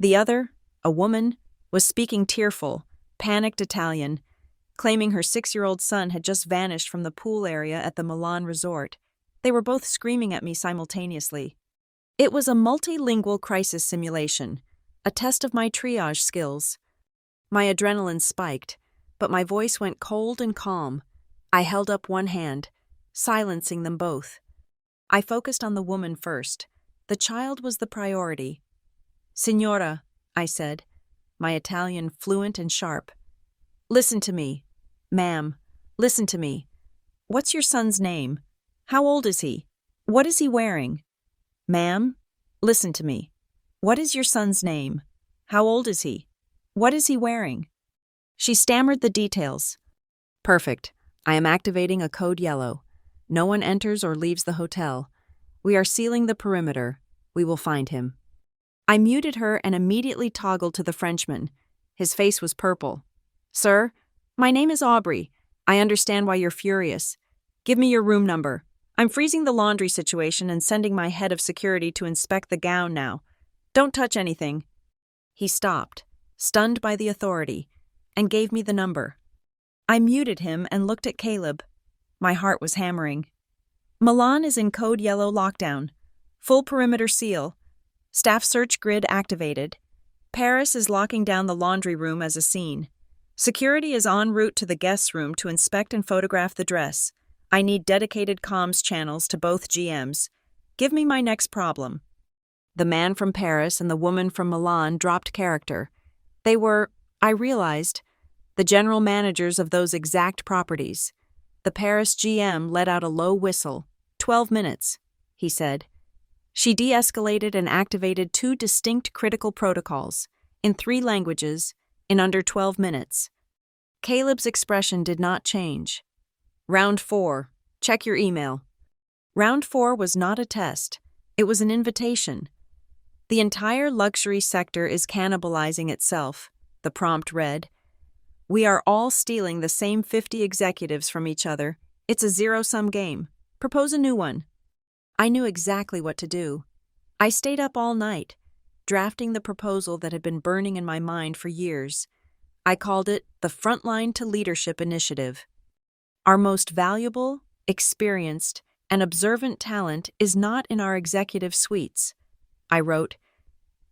The other, a woman, was speaking tearful, panicked Italian, claiming her 6-year-old son had just vanished from the pool area at the Milan resort. They were both screaming at me simultaneously. It was a multilingual crisis simulation, a test of my triage skills. My adrenaline spiked, but my voice went cold and calm. I held up one hand, silencing them both. I focused on the woman first. The child was the priority. "Signora," I said, my Italian fluent and sharp. "Listen to me. Ma'am, listen to me. What's your son's name? How old is he? What is he wearing? Ma'am, listen to me. What is your son's name? How old is he? What is he wearing?" She stammered the details. "Perfect. I am activating a code yellow. No one enters or leaves the hotel. We are sealing the perimeter. We will find him." I muted her and immediately toggled to the Frenchman. His face was purple. "Sir, my name is Aubrey. I understand why you're furious. Give me your room number. I'm freezing the laundry situation and sending my head of security to inspect the gown now. Don't touch anything." He stopped, stunned by the authority, and gave me the number. I muted him and looked at Caleb. My heart was hammering. "Milan is in code yellow lockdown. Full perimeter seal. Staff search grid activated. Paris is locking down the laundry room as a scene. Security is en route to the guest room to inspect and photograph the dress. I need dedicated comms channels to both GMs. Give me my next problem." The man from Paris and the woman from Milan dropped character. They were, I realized, the general managers of those exact properties. The Paris GM let out a low whistle. 12 minutes, he said. She de-escalated and activated 2 distinct critical protocols, in 3 languages, in under 12 minutes. Caleb's expression did not change. Round 4. Check your email. Round 4 was not a test. It was an invitation. The entire luxury sector is cannibalizing itself, the prompt read. We are all stealing the same 50 executives from each other. It's a zero-sum game. Propose a new one. I knew exactly what to do. I stayed up all night, drafting the proposal that had been burning in my mind for years. I called it the Frontline to Leadership Initiative. Our most valuable, experienced, and observant talent is not in our executive suites. I wrote,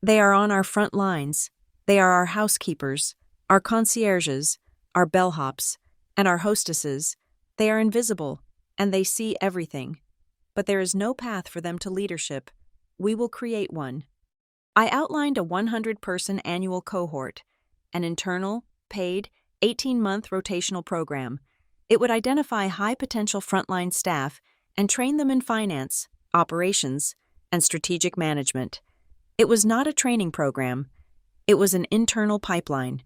they are on our front lines. They are our housekeepers, our concierges, our bellhops, and our hostesses. They are invisible, and they see everything. But there is no path for them to leadership. We will create one. I outlined a 100-person annual cohort, an internal, paid, 18-month rotational program. It would identify high-potential frontline staff and train them in finance, operations, and strategic management. It was not a training program. It was an internal pipeline.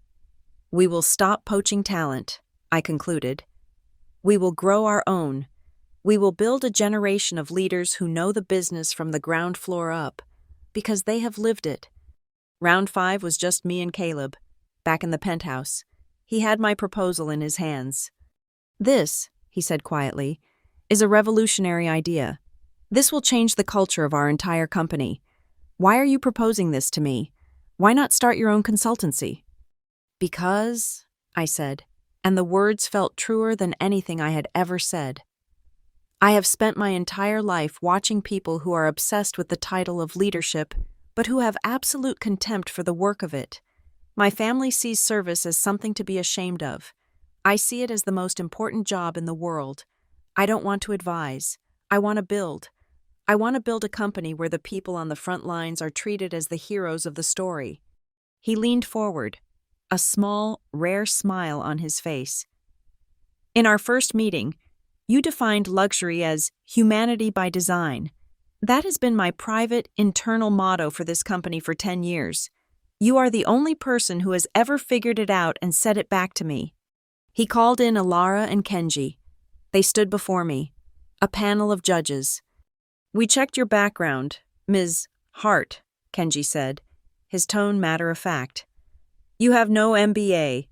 We will stop poaching talent, I concluded. We will grow our own. We will build a generation of leaders who know the business from the ground floor up, because they have lived it. Round 5 was just me and Caleb, back in the penthouse. He had my proposal in his hands. This, he said quietly, is a revolutionary idea. This will change the culture of our entire company. Why are you proposing this to me? Why not start your own consultancy? Because, I said, and the words felt truer than anything I had ever said. I have spent my entire life watching people who are obsessed with the title of leadership, but who have absolute contempt for the work of it. My family sees service as something to be ashamed of. I see it as the most important job in the world. I don't want to advise. I want to build. I want to build a company where the people on the front lines are treated as the heroes of the story. He leaned forward, a small, rare smile on his face. In our first meeting, you defined luxury as humanity by design. That has been my private, internal motto for this company for 10 years. You are the only person who has ever figured it out and said it back to me. He called in Alara and Kenji. They stood before me, a panel of judges. We checked your background, Ms. Hart, Kenji said, his tone matter-of-fact. You have no MBA.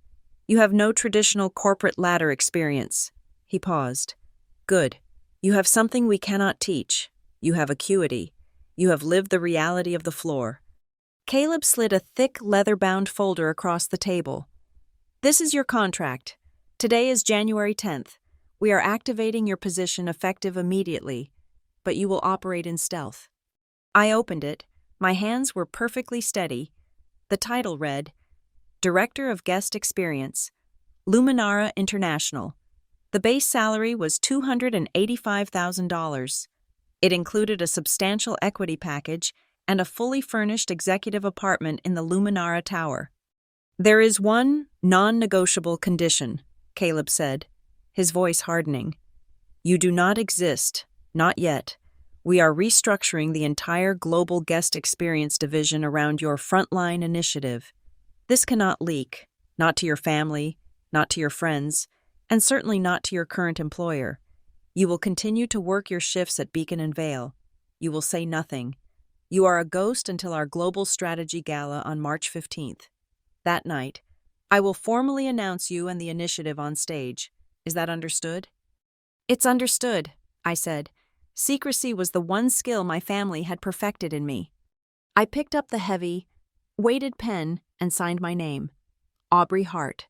You have no traditional corporate ladder experience. He paused. Good. You have something we cannot teach. You have acuity. You have lived the reality of the floor. Caleb slid a thick, leather-bound folder across the table. This is your contract. Today is January 10th. We are activating your position effective immediately, but you will operate in stealth. I opened it. My hands were perfectly steady. The title read, Director of Guest Experience, Luminara International. The base salary was $285,000. It included a substantial equity package and a fully furnished executive apartment in the Luminara Tower. There is one non-negotiable condition, Caleb said, his voice hardening. You do not exist, not yet. We are restructuring the entire global guest experience division around your frontline initiative. This cannot leak, not to your family, not to your friends, and certainly not to your current employer. You will continue to work your shifts at Beacon and Vale. You will say nothing. You are a ghost until our Global Strategy Gala on March 15th. That night, I will formally announce you and the initiative on stage. Is that understood? It's understood, I said. Secrecy was the one skill my family had perfected in me. I picked up the heavy, weighted pen and signed my name, Aubrey Hart.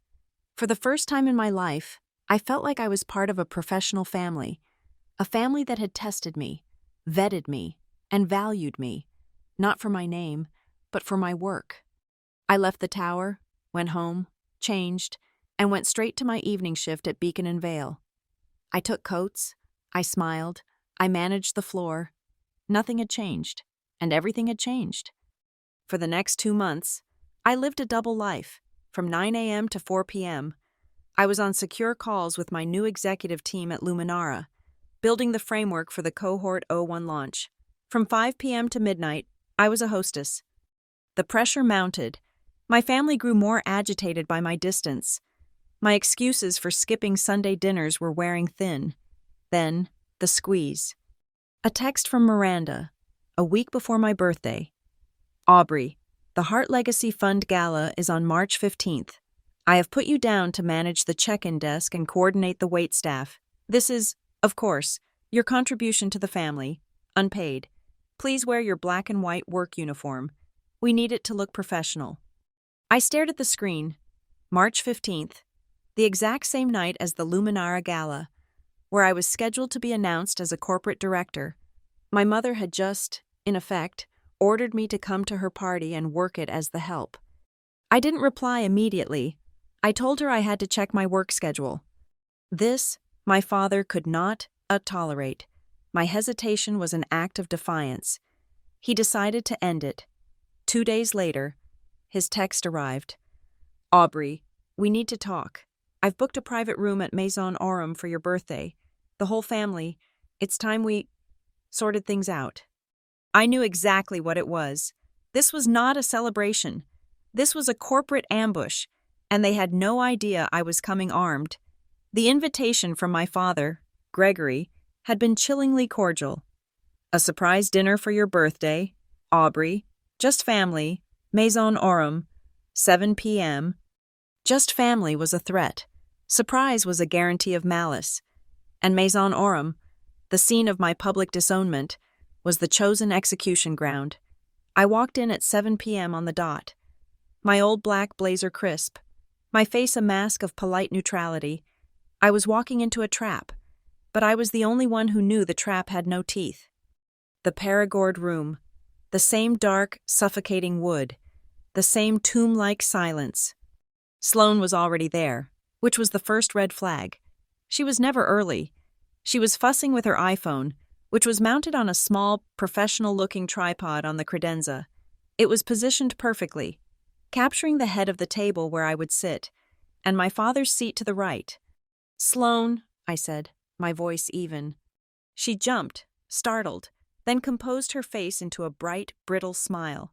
For the first time in my life, I felt like I was part of a professional family, a family that had tested me, vetted me, and valued me, not for my name, but for my work. I left the tower, went home, changed, and went straight to my evening shift at Beacon and Vale. I took coats, I smiled, I managed the floor. Nothing had changed, and everything had changed. For the next 2 months, I lived a double life, from 9 a.m. to 4 p.m. I was on secure calls with my new executive team at Luminara, building the framework for the Cohort 01 launch. From 5 p.m. to midnight, I was a hostess. The pressure mounted. My family grew more agitated by my distance. My excuses for skipping Sunday dinners were wearing thin. Then, the squeeze. A text from Miranda, a week before my birthday. Aubrey, the Hart Legacy Fund Gala is on March 15th. I have put you down to manage the check-in desk and coordinate the waitstaff. This is, of course, your contribution to the family, unpaid. Please wear your black and white work uniform. We need it to look professional. I stared at the screen. March 15th, the exact same night as the Luminara Gala, where I was scheduled to be announced as a corporate director. My mother had just, in effect, ordered me to come to her party and work it as the help. I didn't reply immediately. I told her I had to check my work schedule. This, my father could not tolerate. My hesitation was an act of defiance. He decided to end it. 2 days later, his text arrived. Aubrey, we need to talk. I've booked a private room at Maison Aurum for your birthday. The whole family. It's time we sorted things out. I knew exactly what it was. This was not a celebration. This was a corporate ambush. and they had no idea I was coming armed. The invitation from my father, Gregory, had been chillingly cordial. A surprise dinner for your birthday, Aubrey, just family, maison aurum, 7 p.m. Just family was a threat. Surprise was a guarantee of malice. And maison aurum, the scene of my public disownment, was the chosen execution ground. I walked in at 7 p.m. on the dot. My old black blazer crisp, my face a mask of polite neutrality. I was walking into a trap, but I was the only one who knew the trap had no teeth. The Perigord room, the same dark, suffocating wood, the same tomb-like silence. Sloane was already there, which was the first red flag. She was never early. She was fussing with her iPhone, which was mounted on a small, professional-looking tripod on the credenza. It was positioned perfectly, capturing the head of the table where I would sit, and my father's seat to the right. "Sloane," I said, my voice even. She jumped, startled, then composed her face into a bright, brittle smile.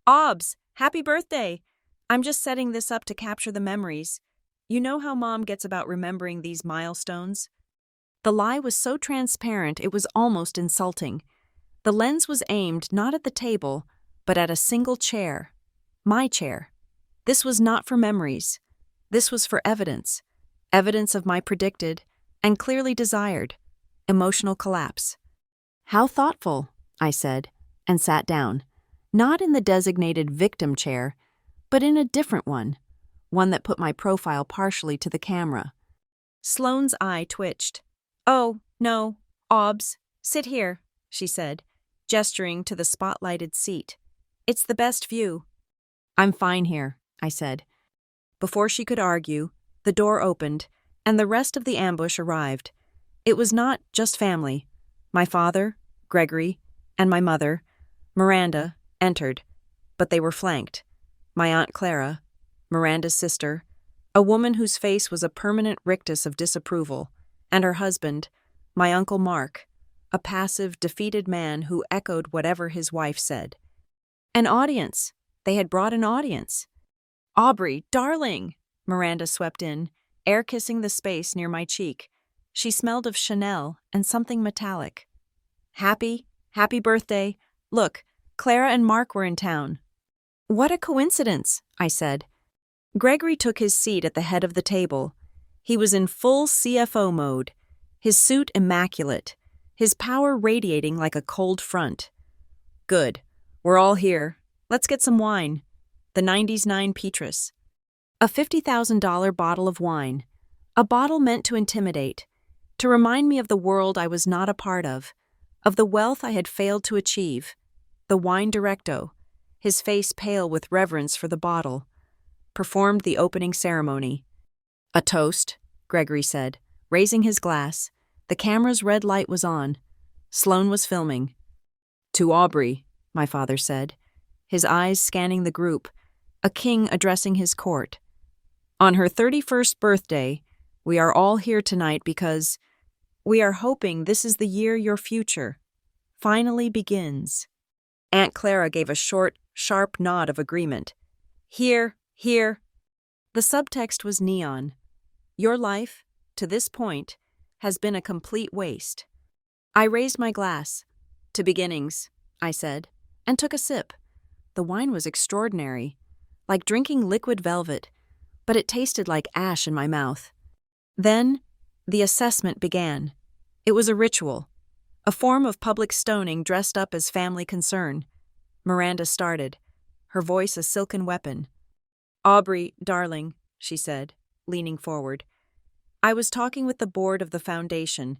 "Obs, happy birthday! I'm just setting this up to capture the memories. You know how Mom gets about remembering these milestones?" The lie was so transparent it was almost insulting. The lens was aimed not at the table, but at a single chair. My chair. This was not for memories. This was for evidence. Evidence of my predicted, and clearly desired, emotional collapse. "How thoughtful," I said, and sat down. Not in the designated victim chair, but in a different one that put my profile partially to the camera. Sloane's eye twitched. "Oh, no, Obs, sit here," she said, gesturing to the spotlighted seat. "It's the best view." "I'm fine here," I said. Before she could argue, the door opened, and the rest of the ambush arrived. It was not just family. My father, Gregory, and my mother, Miranda, entered, but they were flanked. My Aunt Clara, Miranda's sister, a woman whose face was a permanent rictus of disapproval, and her husband, my Uncle Mark, a passive, defeated man who echoed whatever his wife said. An audience. They had brought an audience. "Aubrey, darling!" Miranda swept in, air-kissing the space near my cheek. She smelled of Chanel and something metallic. Happy birthday. Look, Clara and Mark were in town." "What a coincidence," I said. Gregory took his seat at the head of the table. He was in full CFO mode, his suit immaculate, his power radiating like a cold front. "Good. We're all here. Let's get some wine. The 99 Petrus." A $50,000 bottle of wine. A bottle meant to intimidate, to remind me of the world I was not a part of the wealth I had failed to achieve. The wine directo, his face pale with reverence for the bottle, performed the opening ceremony. "A toast," Gregory said, raising his glass. The camera's red light was on. Sloane was filming. "To Aubrey," my father said, his eyes scanning the group, a king addressing his court. "On her 31st birthday, we are all here tonight because we are hoping this is the year your future finally begins." Aunt Clara gave a short, sharp nod of agreement. "Here, here." The subtext was neon. Your life, to this point, has been a complete waste. I raised my glass. "To beginnings," I said, and took a sip. The wine was extraordinary, like drinking liquid velvet, but it tasted like ash in my mouth. Then, the assessment began. It was a ritual, a form of public stoning dressed up as family concern. Miranda started, her voice a silken weapon. "Aubrey, darling," she said, leaning forward. "I was talking with the board of the foundation,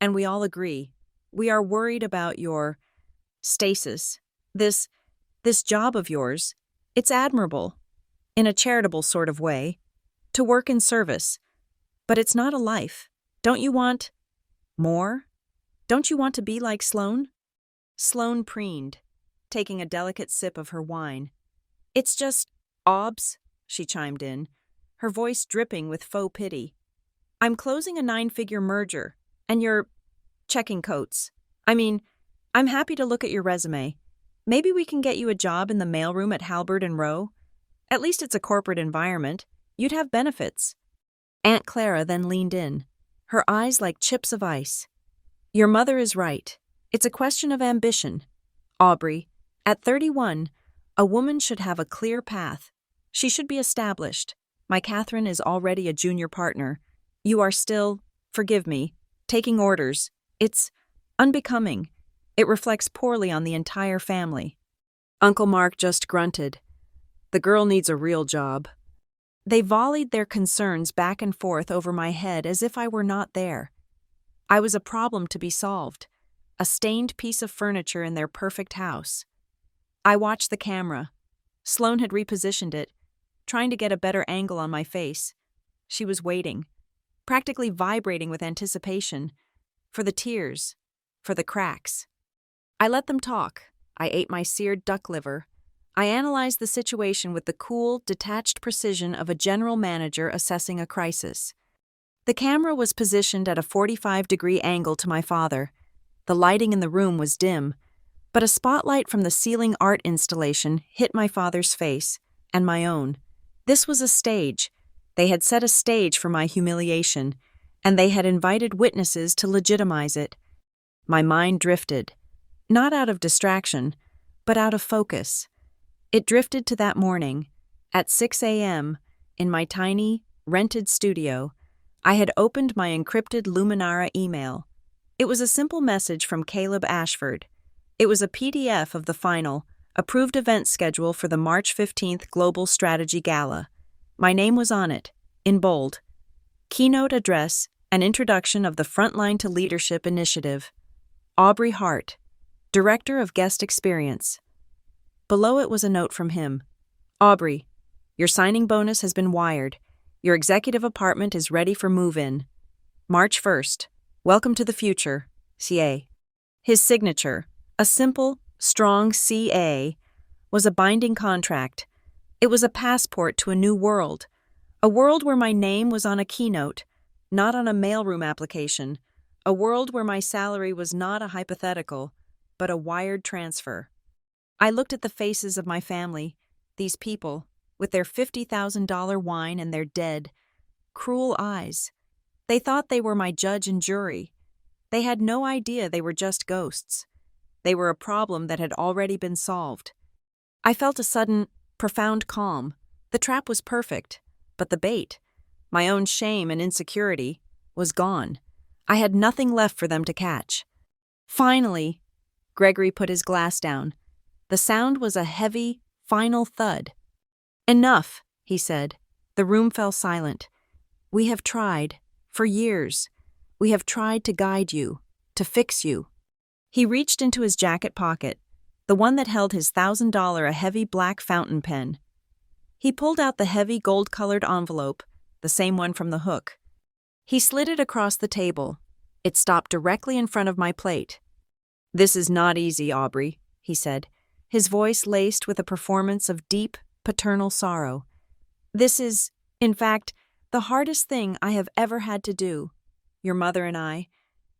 and we all agree. We are worried about your stasis. This job of yours. It's admirable, in a charitable sort of way, to work in service. But it's not a life. Don't you want more? Don't you want to be like Sloane?" Sloane preened, taking a delicate sip of her wine. "It's just, Obs," she chimed in, her voice dripping with faux pity. "I'm closing a 9-figure merger, and you're checking coats. I mean, I'm happy to look at your resume. Maybe we can get you a job in the mailroom at Halberd and Rowe. At least it's a corporate environment. You'd have benefits. Aunt Clara then leaned in, her eyes like chips of ice. Your mother is right. It's a question of ambition. Aubrey, at 31, a woman should have a clear path. She should be established. My Catherine is already a junior partner. You are still, forgive me, taking orders. It's unbecoming. It reflects poorly on the entire family. Uncle Mark just grunted. The girl needs a real job. They volleyed their concerns back and forth over my head as if I were not there. I was a problem to be solved, a stained piece of furniture in their perfect house. I watched the camera. Sloane had repositioned it, trying to get a better angle on my face. She was waiting, practically vibrating with anticipation, for the tears, for the cracks. I let them talk. I ate my seared duck liver. I analyzed the situation with the cool, detached precision of a general manager assessing a crisis. The camera was positioned at a 45-degree angle to my father. The lighting in the room was dim, but a spotlight from the ceiling art installation hit my father's face, and my own. This was a stage. They had set a stage for my humiliation, and they had invited witnesses to legitimize it. My mind drifted, not out of distraction, but out of focus. It drifted to that morning. At 6 a.m., in my tiny, rented studio, I had opened my encrypted Luminara email. It was a simple message from Caleb Ashford. It was a PDF of the final, approved event schedule for the March 15th Global Strategy Gala. My name was on it, in bold. Keynote address and introduction of the Frontline to Leadership Initiative. Aubrey Hart, Director of Guest Experience. Below it was a note from him. Aubrey, your signing bonus has been wired. Your executive apartment is ready for move-in. March 1st. Welcome to the future, CA. His signature, a simple, strong CA, was a binding contract. It was a passport to a new world, a world where my name was on a keynote, not on a mailroom application, a world where my salary was not a hypothetical, but a wired transfer. I looked at the faces of my family, these people, with their $50,000 wine and their dead, cruel eyes. They thought they were my judge and jury. They had no idea they were just ghosts. They were a problem that had already been solved. I felt a sudden, profound calm. The trap was perfect, but the bait, my own shame and insecurity, was gone. I had nothing left for them to catch. Finally, Gregory put his glass down. The sound was a heavy, final thud. Enough, he said. The room fell silent. We have tried, for years. We have tried to guide you, to fix you. He reached into his jacket pocket, the one that held his $1,000 a heavy black fountain pen. He pulled out the heavy gold-colored envelope, the same one from the hook. He slid it across the table. It stopped directly in front of my plate. This is not easy, Aubrey, he said, his voice laced with a performance of deep, paternal sorrow. This is, in fact, the hardest thing I have ever had to do. Your mother and I,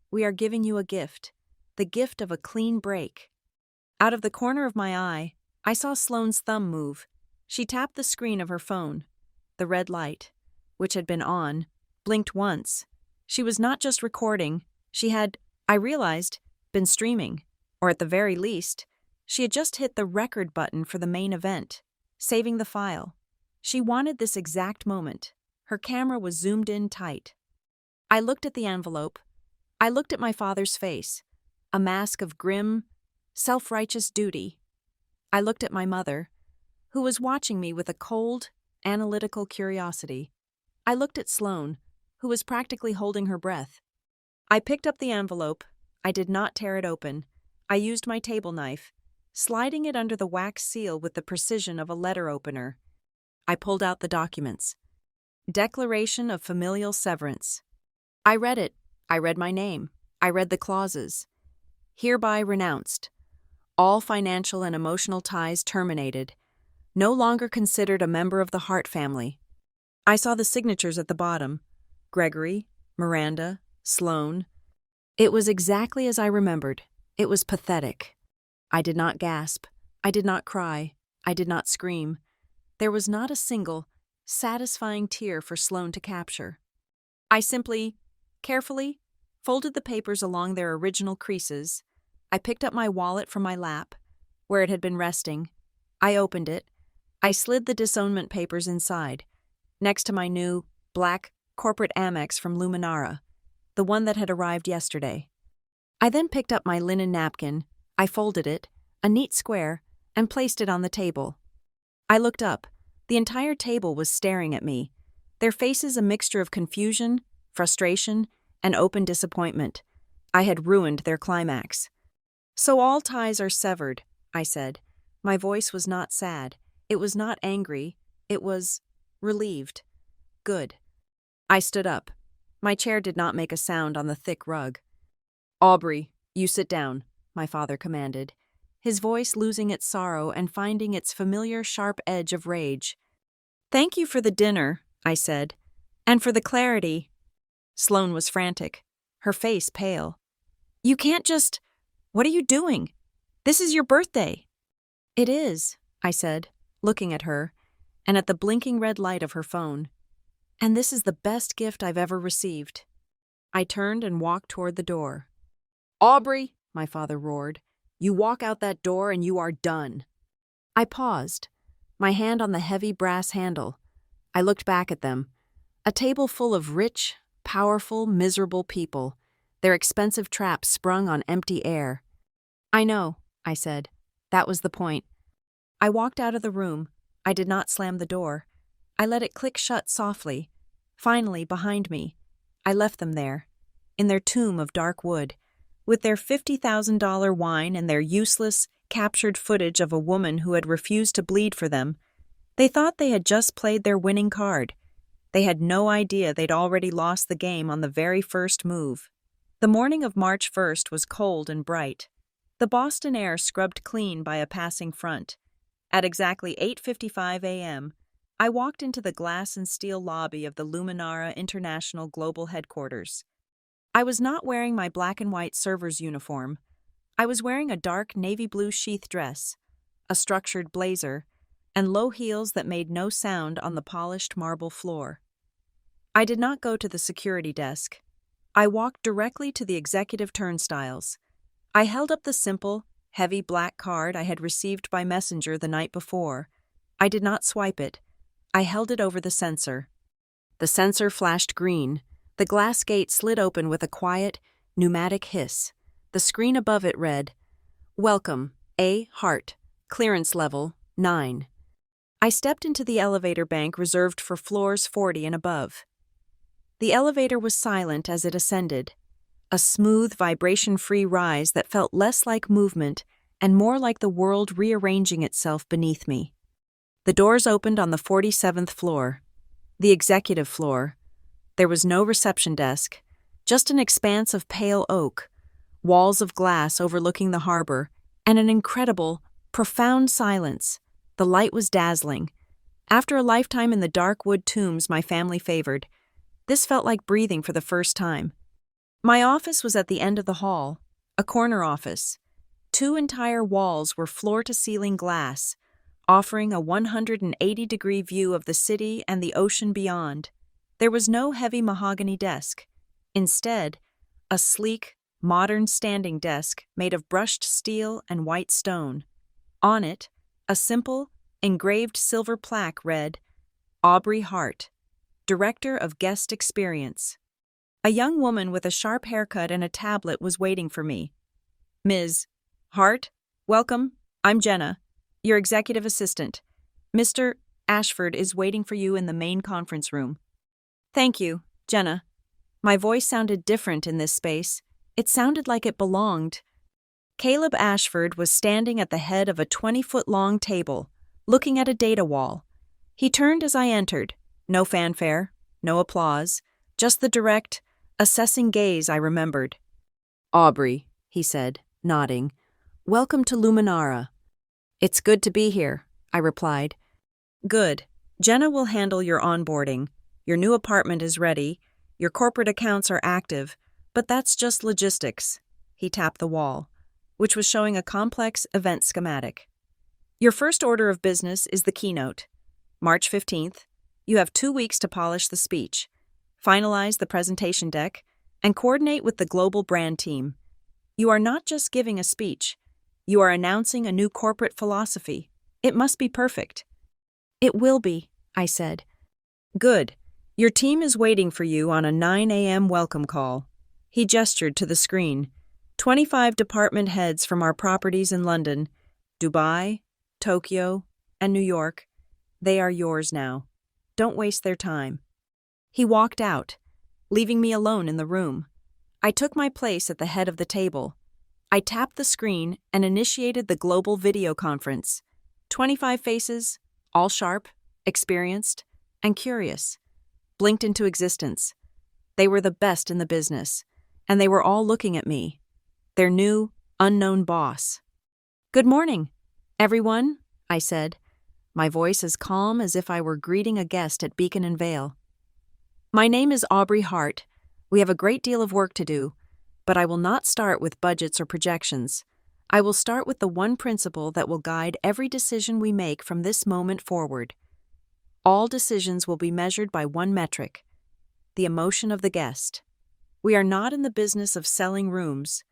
we are giving you a gift, the gift of a clean break. Out of the corner of my eye, I saw Sloane's thumb move. She tapped the screen of her phone. The red light, which had been on, blinked once. She was not just recording, she had, I realized, been streaming, or at the very least, she had just hit the record button for the main event, saving the file. She wanted this exact moment. Her camera was zoomed in tight. I looked at the envelope. I looked at my father's face, a mask of grim, self-righteous duty. I looked at my mother, who was watching me with a cold, analytical curiosity. I looked at Sloane, who was practically holding her breath. I picked up the envelope. I did not tear it open. I used my table knife, sliding it under the wax seal with the precision of a letter opener. I pulled out the documents. Declaration of Familial Severance. I read it. I read my name. I read the clauses. Hereby renounced. All financial and emotional ties terminated. No longer considered a member of the Hart family. I saw the signatures at the bottom. Gregory, Miranda, Sloane. It was exactly as I remembered. It was pathetic. I did not gasp. I did not cry. I did not scream. There was not a single, satisfying tear for Sloane to capture. I simply, carefully, folded the papers along their original creases. I picked up my wallet from my lap, where it had been resting. I opened it. I slid the disownment papers inside, next to my new, black, corporate Amex from Luminara, the one that had arrived yesterday. I then picked up my linen napkin. I folded it, a neat square, and placed it on the table. I looked up. The entire table was staring at me, their faces a mixture of confusion, frustration, and open disappointment. I had ruined their climax. "So all ties are severed," I said. My voice was not sad. It was not angry. It was relieved. Good. I stood up. My chair did not make a sound on the thick rug. "Aubrey, you sit down," my father commanded, his voice losing its sorrow and finding its familiar sharp edge of rage. "Thank you for the dinner," I said, "and for the clarity." Sloane was frantic, her face pale. "You can't just... What are you doing? This is your birthday." "It is," I said, looking at her, and at the blinking red light of her phone. "And this is the best gift I've ever received." I turned and walked toward the door. "Aubrey," my father roared, "you walk out that door and you are done." I paused, my hand on the heavy brass handle. I looked back at them, a table full of rich, powerful, miserable people, their expensive traps sprung on empty air. "I know," I said. That was the point. I walked out of the room. I did not slam the door. I let it click shut softly. Finally, behind me, I left them there, in their tomb of dark wood, with their $50,000 wine and their useless, captured footage of a woman who had refused to bleed for them. They thought they had just played their winning card. They had no idea they'd already lost the game on the very first move. The morning of March 1st was cold and bright. The Boston air scrubbed clean by a passing front. At exactly 8:55 a.m., I walked into the glass and steel lobby of the Luminara International Global Headquarters. I was not wearing my black and white server's uniform. I was wearing a dark navy blue sheath dress, a structured blazer, and low heels that made no sound on the polished marble floor. I did not go to the security desk. I walked directly to the executive turnstiles. I held up the simple, heavy black card I had received by messenger the night before. I did not swipe it. I held it over the sensor. The sensor flashed green. The glass gate slid open with a quiet, pneumatic hiss. The screen above it read, "Welcome, A. Hart, clearance level 9. I stepped into the elevator bank reserved for floors 40 and above. The elevator was silent as it ascended, a smooth, vibration-free rise that felt less like movement and more like the world rearranging itself beneath me. The doors opened on the 47th floor, the executive floor. There was no reception desk, just an expanse of pale oak, walls of glass overlooking the harbor, and an incredible, profound silence. The light was dazzling. After a lifetime in the dark wood tombs my family favored, this felt like breathing for the first time. My office was at the end of the hall, a corner office. 2 entire walls were floor-to-ceiling glass, offering a 180-degree view of the city and the ocean beyond. There was no heavy mahogany desk. Instead, a sleek, modern standing desk made of brushed steel and white stone. On it, a simple, engraved silver plaque read, "Aubrey Hart, Director of Guest Experience." A young woman with a sharp haircut and a tablet was waiting for me. "Ms. Hart, welcome. I'm Jenna, your executive assistant. Mr. Ashford is waiting for you in the main conference room." "Thank you, Jenna." My voice sounded different in this space. It sounded like it belonged. Caleb Ashford was standing at the head of a 20-foot-long table, looking at a data wall. He turned as I entered. No fanfare, no applause, just the direct, assessing gaze I remembered. "Aubrey," he said, nodding, "welcome to Luminara." "It's good to be here," I replied. "Good. Jenna will handle your onboarding. Your new apartment is ready. Your corporate accounts are active, but that's just logistics." He tapped the wall, which was showing a complex event schematic. "Your first order of business is the keynote. March 15th. You have 2 weeks to polish the speech, finalize the presentation deck, and coordinate with the global brand team. You are not just giving a speech. You are announcing a new corporate philosophy. It must be perfect. It will be, I said. Good. Your team is waiting for you on a 9 a.m. welcome call. He gestured to the screen. 25 department heads from our properties in London, Dubai, Tokyo, and New York. They are yours now. Don't waste their time. He walked out, leaving me alone in the room. I took my place at the head of the table. I tapped the screen and initiated the global video conference. 25 faces, all sharp, experienced, and curious, blinked into existence. They were the best in the business, and they were all looking at me, their new, unknown boss. Good morning, everyone, I said, my voice as calm as if I were greeting a guest at Beacon and Vale. My name is Aubrey Hart. We have a great deal of work to do, but I will not start with budgets or projections. I will start with the one principle that will guide every decision we make from this moment forward. All decisions will be measured by one metric: the emotion of the guest. We are not in the business of selling rooms.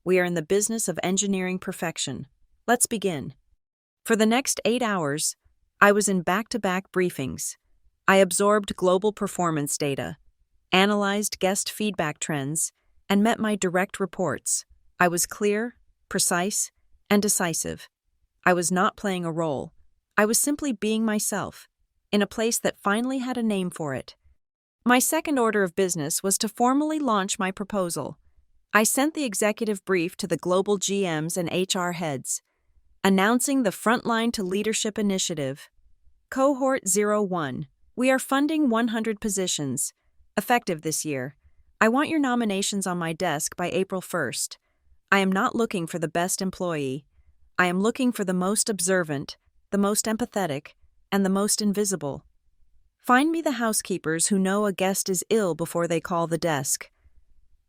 We are in the business of engineering perfection. Let's begin. For the next 8 hours, I was in back-to-back briefings. I absorbed global performance data, analyzed guest feedback trends, and met my direct reports. I was clear, precise, and decisive. I was not playing a role. I was simply being myself, in a place that finally had a name for it. My second order of business was to formally launch my proposal. I sent the executive brief to the global GMs and HR heads, announcing the Frontline to Leadership Initiative. Cohort 01. We are funding 100 positions, effective this year. I want your nominations on my desk by April 1st. I am not looking for the best employee. I am looking for the most observant, the most empathetic, and the most invisible. Find me the housekeepers who know a guest is ill before they call the desk.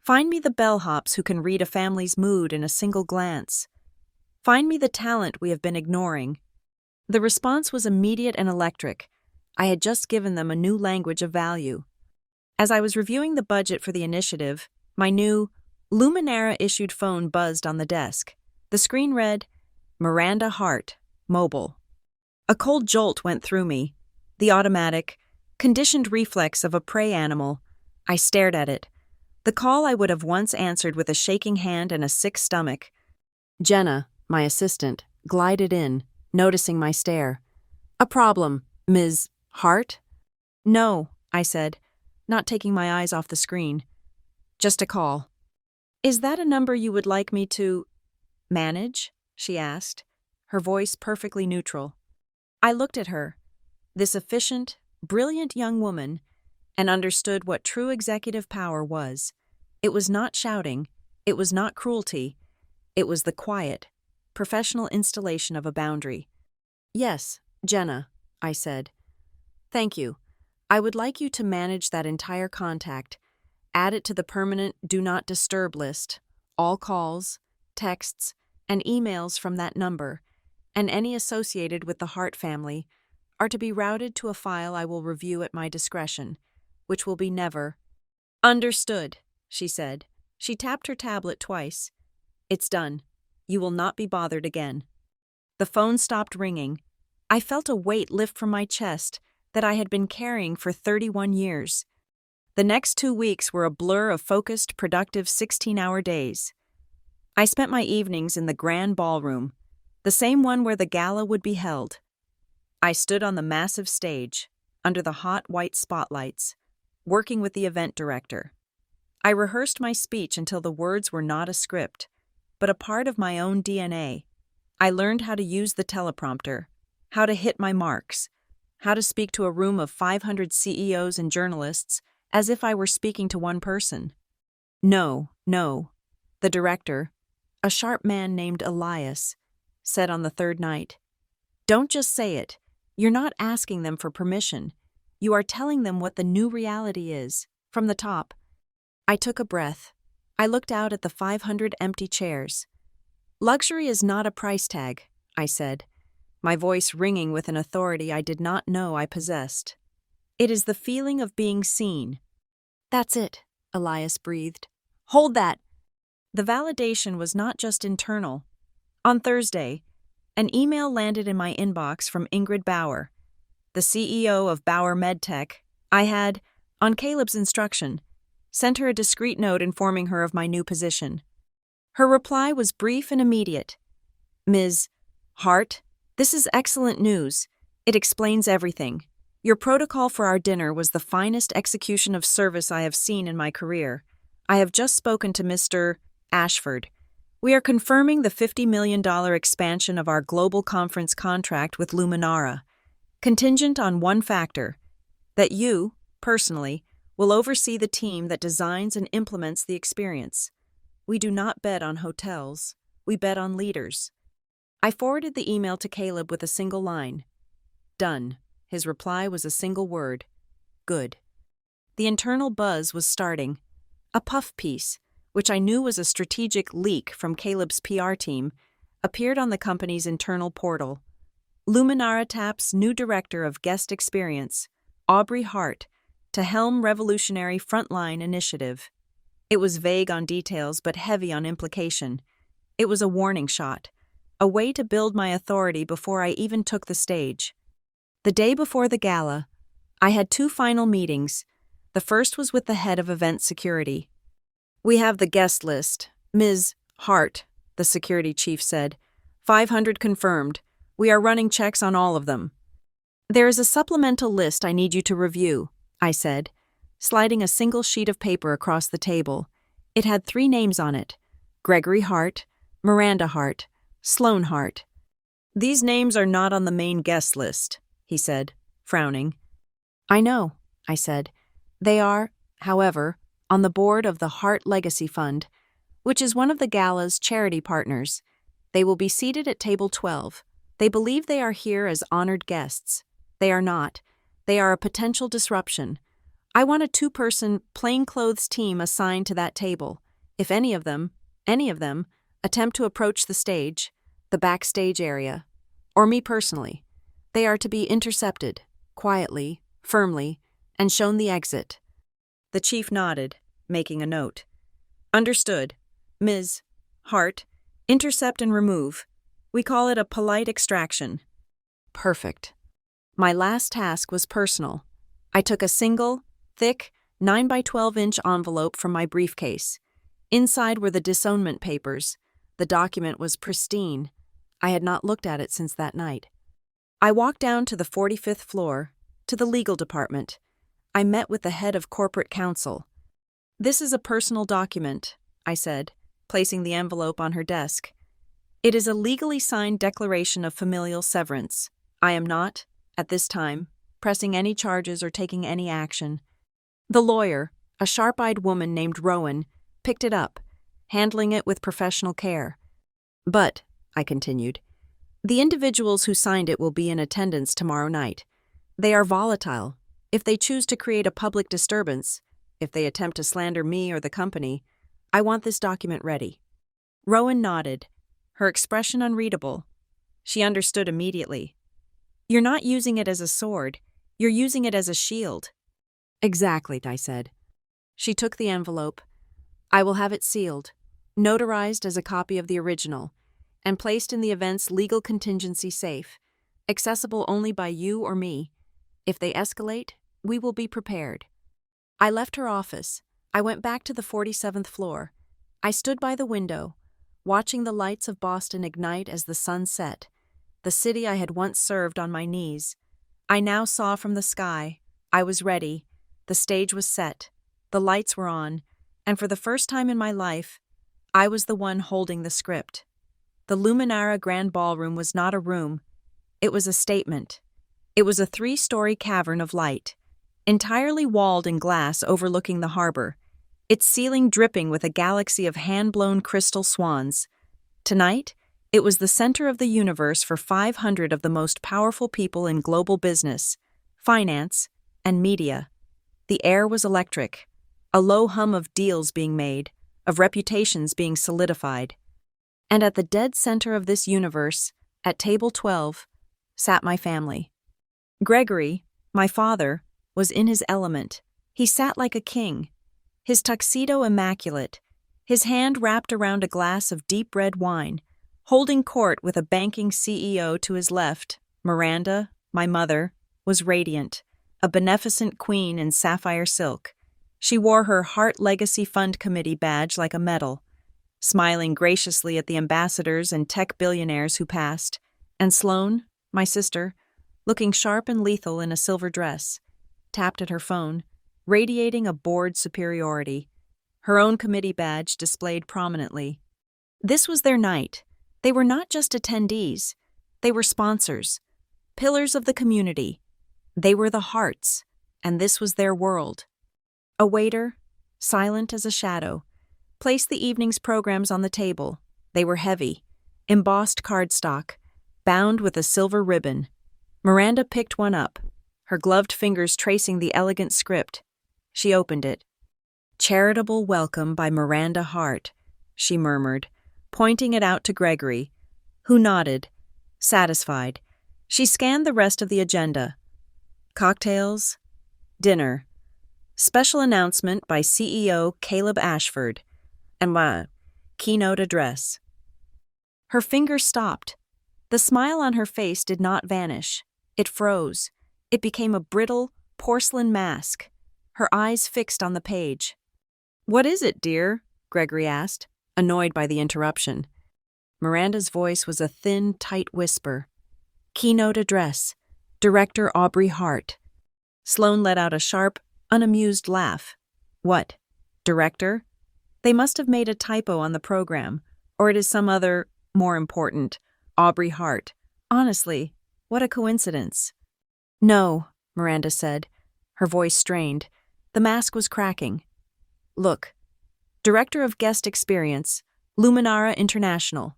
Find me the bellhops who can read a family's mood in a single glance. Find me the talent we have been ignoring. The response was immediate and electric. I had just given them a new language of value. As I was reviewing the budget for the initiative, my new Luminara-issued phone buzzed on the desk. The screen read, Miranda Hart, mobile. A cold jolt went through me, the automatic, conditioned reflex of a prey animal. I stared at it. The call I would have once answered with a shaking hand and a sick stomach. Jenna, my assistant, glided in, noticing my stare. A problem, Ms. Hart? No, I said, not taking my eyes off the screen. Just a call. Is that a number you would like me to manage? She asked, her voice perfectly neutral. I looked at her, this efficient, brilliant young woman, and understood what true executive power was. It was not shouting, it was not cruelty, it was the quiet, professional installation of a boundary. Yes, Jenna, I said. Thank you. I would like you to manage that entire contact. Add it to the permanent Do Not Disturb list, all calls, texts, and emails from that number, and any associated with the Hart family, are to be routed to a file I will review at my discretion, which will be never. Understood, she said. She tapped her tablet twice. It's done. You will not be bothered again. The phone stopped ringing. I felt a weight lift from my chest that I had been carrying for 31 years. The next 2 weeks were a blur of focused, productive 16-hour days. I spent my evenings in the grand ballroom, the same one where the gala would be held. I stood on the massive stage, under the hot white spotlights, working with the event director. I rehearsed my speech until the words were not a script, but a part of my own DNA. I learned how to use the teleprompter, how to hit my marks, how to speak to a room of 500 CEOs and journalists as if I were speaking to one person. No, the director, a sharp man named Elias, said on the third night. Don't just say it. You're not asking them for permission. You are telling them what the new reality is, from the top. I took a breath. I looked out at the 500 empty chairs. Luxury is not a price tag, I said, my voice ringing with an authority I did not know I possessed. It is the feeling of being seen. That's it, Elias breathed. Hold that! The validation was not just internal. On Thursday, an email landed in my inbox from Ingrid Bauer, the CEO of Bauer MedTech. I had, on Caleb's instruction, sent her a discreet note informing her of my new position. Her reply was brief and immediate. Ms. Hart, this is excellent news. It explains everything. Your protocol for our dinner was the finest execution of service I have seen in my career. I have just spoken to Mr. Ashford. We are confirming the $50 million expansion of our global conference contract with Luminara, contingent on one factor, that you, personally, will oversee the team that designs and implements the experience. We do not bet on hotels, we bet on leaders. I forwarded the email to Caleb with a single line. Done. His reply was a single word. Good. The internal buzz was starting. A puff piece, which I knew was a strategic leak from Caleb's PR team, appeared on the company's internal portal. Luminara taps new director of guest experience, Aubrey Hart, to helm revolutionary frontline initiative. It was vague on details but heavy on implication. It was a warning shot, a way to build my authority before I even took the stage. The day before the gala, I had 2 final meetings. The first was with the head of event security. We have the guest list, Ms. Hart, the security chief said. 500 confirmed. We are running checks on all of them. There is a supplemental list I need you to review, I said, sliding a single sheet of paper across the table. It had 3 names on it: Gregory Hart, Miranda Hart, Sloan Hart. These names are not on the main guest list, he said, frowning. I know, I said. They are, however, on the board of the Hart Legacy Fund, which is one of the gala's charity partners. They will be seated at table 12. They believe they are here as honored guests. They are not. They are a potential disruption. I want a 2-person, plainclothes team assigned to that table. If any of them, attempt to approach the stage, the backstage area, or me personally, they are to be intercepted, quietly, firmly, and shown the exit. The chief nodded, making a note. Understood. Ms. Hart, intercept and remove. We call it a polite extraction. Perfect. My last task was personal. I took a single, thick, 9 by 12-inch envelope from my briefcase. Inside were the Disownment papers. The document was pristine. I had not looked at it since that night. I walked down to the 45th floor, to the legal department. I met with the head of corporate counsel. This is a personal document, I said, placing the envelope on her desk. It is a legally signed declaration of familial severance. I am not, at this time, pressing any charges or taking any action. The lawyer, a sharp-eyed woman named Rowan, picked it up, handling it with professional care. But, I continued, the individuals who signed it will be in attendance tomorrow night. They are volatile. If they choose to create a public disturbance, if they attempt to slander me or the company, I want this document ready. Rowan nodded, her expression unreadable. She understood immediately. You're not using it as a sword. You're using it as a shield. Exactly, I said. She took the envelope. I will have it sealed, notarized as a copy of the original, and placed in the event's legal contingency safe, accessible only by you or me. If they escalate, we will be prepared. I left her office. I went back to the 47th floor. I stood by the window, watching the lights of Boston ignite as the sun set, the city I had once served on my knees. I now saw from the sky. I was ready. The stage was set. The lights were on. And for the first time in my life, I was the one holding the script. The Luminara Grand Ballroom was not a room. It was a statement. It was a 3-story cavern of light, entirely walled in glass overlooking the harbor, its ceiling dripping with a galaxy of hand-blown crystal swans. Tonight, it was the center of the universe for 500 of the most powerful people in global business, finance, and media. The air was electric, a low hum of deals being made, of reputations being solidified. And at the dead center of this universe, at table 12, sat my family. Gregory, my father, was in his element. He sat like a king, his tuxedo immaculate, his hand wrapped around a glass of deep red wine, holding court with a banking CEO to his left. Miranda, my mother, was radiant, a beneficent queen in sapphire silk. She wore her Hart Legacy Fund Committee badge like a medal, smiling graciously at the ambassadors and tech billionaires who passed, and Sloane, my sister, looking sharp and lethal in a silver dress, tapped at her phone, radiating a bored superiority, her own committee badge displayed prominently. This was their night. They were not just attendees. They were sponsors, pillars of the community. They were the hearts, and this was their world. A waiter, silent as a shadow, placed the evening's programs on the table. They were heavy, embossed cardstock, bound with a silver ribbon. Miranda picked one up, her gloved fingers tracing the elegant script. She opened it. "Charitable Welcome by Miranda Hart," she murmured, pointing it out to Gregory, who nodded, satisfied. She scanned the rest of the agenda. Cocktails, dinner, special announcement by CEO Caleb Ashford, and keynote address. Her fingers stopped. The smile on her face did not vanish. It froze. It became a brittle, porcelain mask, her eyes fixed on the page. "What is it, dear?" Gregory asked, annoyed by the interruption. Miranda's voice was a thin, tight whisper. "Keynote address. Director Aubrey Hart." Sloane let out a sharp, unamused laugh. "What? Director? They must have made a typo on the program, or it is some other, more important, Aubrey Hart. Honestly, what a coincidence." "No," Miranda said, her voice strained. The mask was cracking. "Look, Director of Guest Experience, Luminara International."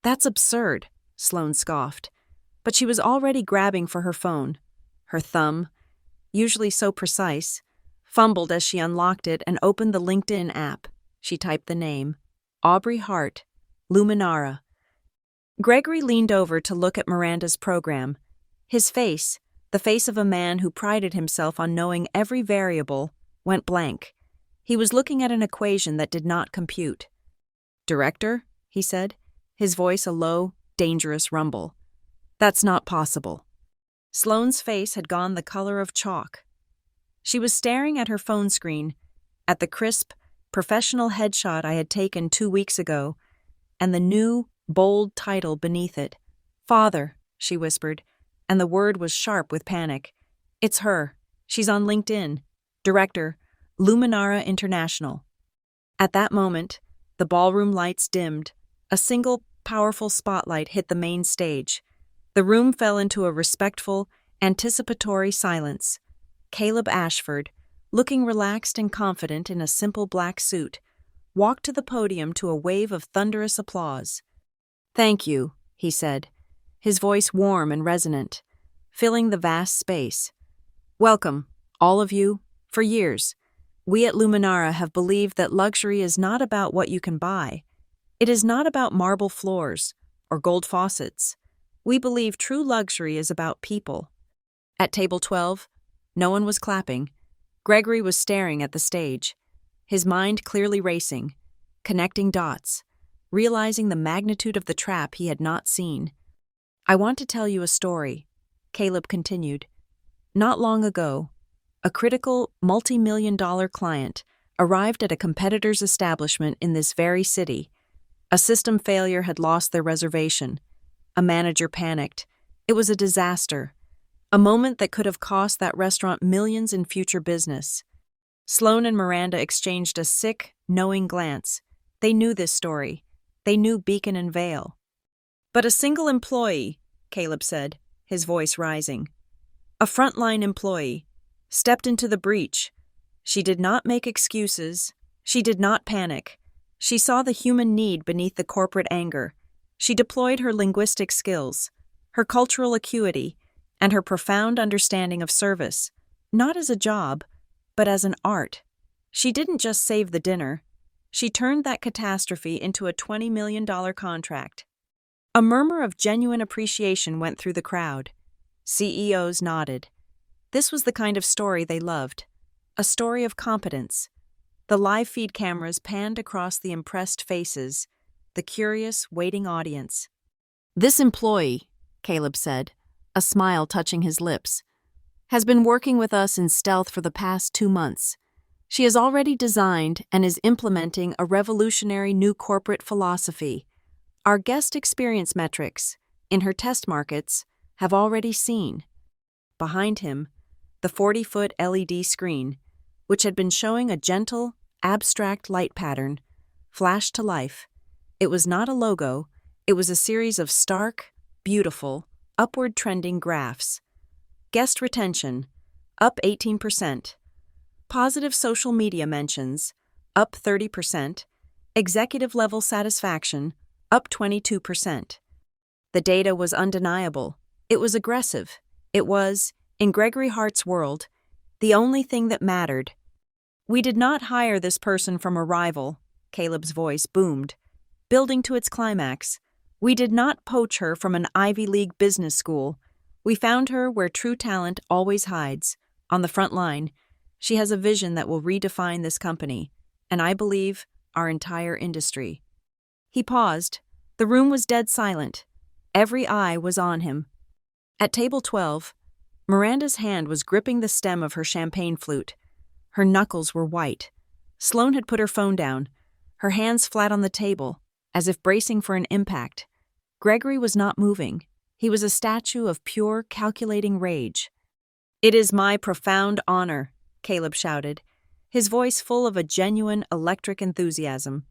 "That's absurd," Sloane scoffed. But she was already grabbing for her phone. Her thumb, usually so precise, fumbled as she unlocked it and opened the LinkedIn app. She typed the name, Aubrey Hart, Luminara. Gregory leaned over to look at Miranda's program. His face, the face of a man who prided himself on knowing every variable, went blank. He was looking at an equation that did not compute. "Director?" he said, his voice a low, dangerous rumble. "That's not possible." Sloane's face had gone the color of chalk. She was staring at her phone screen, at the crisp, professional headshot I had taken 2 weeks ago, and the new, bold title beneath it. "Father," she whispered, and the word was sharp with panic. "It's her. She's on LinkedIn. Director, Luminara International." At that moment, the ballroom lights dimmed. A single, powerful spotlight hit the main stage. The room fell into a respectful, anticipatory silence. Caleb Ashford, looking relaxed and confident in a simple black suit, walked to the podium to a wave of thunderous applause. "Thank you," he said, his voice warm and resonant, filling the vast space. "Welcome, all of you, for years. We at Luminara have believed that luxury is not about what you can buy. It is not about marble floors or gold faucets. We believe true luxury is about people." At table 12, no one was clapping. Gregory was staring at the stage, his mind clearly racing, connecting dots, realizing the magnitude of the trap he had not seen. "I want to tell you a story," Caleb continued. "Not long ago, a critical, multi-million-dollar client arrived at a competitor's establishment in this very city. A system failure had lost their reservation. A manager panicked. It was a disaster, a moment that could have cost that restaurant millions in future business. Sloane and Miranda exchanged a sick, knowing glance. They knew this story. They knew Beacon and Vale. "But a single employee," Caleb said, his voice rising, "a frontline employee, stepped into the breach. She did not make excuses. She did not panic. She saw the human need beneath the corporate anger. She deployed her linguistic skills, her cultural acuity, and her profound understanding of service, not as a job, but as an art. She didn't just save the dinner. She turned that catastrophe into a $20 million contract." A murmur of genuine appreciation went through the crowd. CEOs nodded. This was the kind of story they loved. A story of competence. The live feed cameras panned across the impressed faces, the curious, waiting audience. "This employee," Caleb said, a smile touching his lips, "has been working with us in stealth for the past 2 months. She has already designed and is implementing a revolutionary new corporate philosophy. Our guest experience metrics, in her test markets, have already seen." Behind him, the 40-foot LED screen, which had been showing a gentle, abstract light pattern, flashed to life. It was not a logo, it was a series of stark, beautiful, upward-trending graphs. Guest retention, up 18%. Positive social media mentions, up 30%. Executive-level satisfaction, up 22%. The data was undeniable. It was aggressive. It was, in Gregory Hart's world, the only thing that mattered. "We did not hire this person from a rival," Caleb's voice boomed, building to its climax. "We did not poach her from an Ivy League business school. We found her where true talent always hides, on the front line. She has a vision that will redefine this company, and I believe our entire industry." He paused. The room was dead silent. Every eye was on him. At table 12, Miranda's hand was gripping the stem of her champagne flute. Her knuckles were white. Sloane had put her phone down, her hands flat on the table, as if bracing for an impact. Gregory was not moving. He was a statue of pure, calculating rage. "It is my profound honor," Caleb shouted, his voice full of a genuine electric enthusiasm,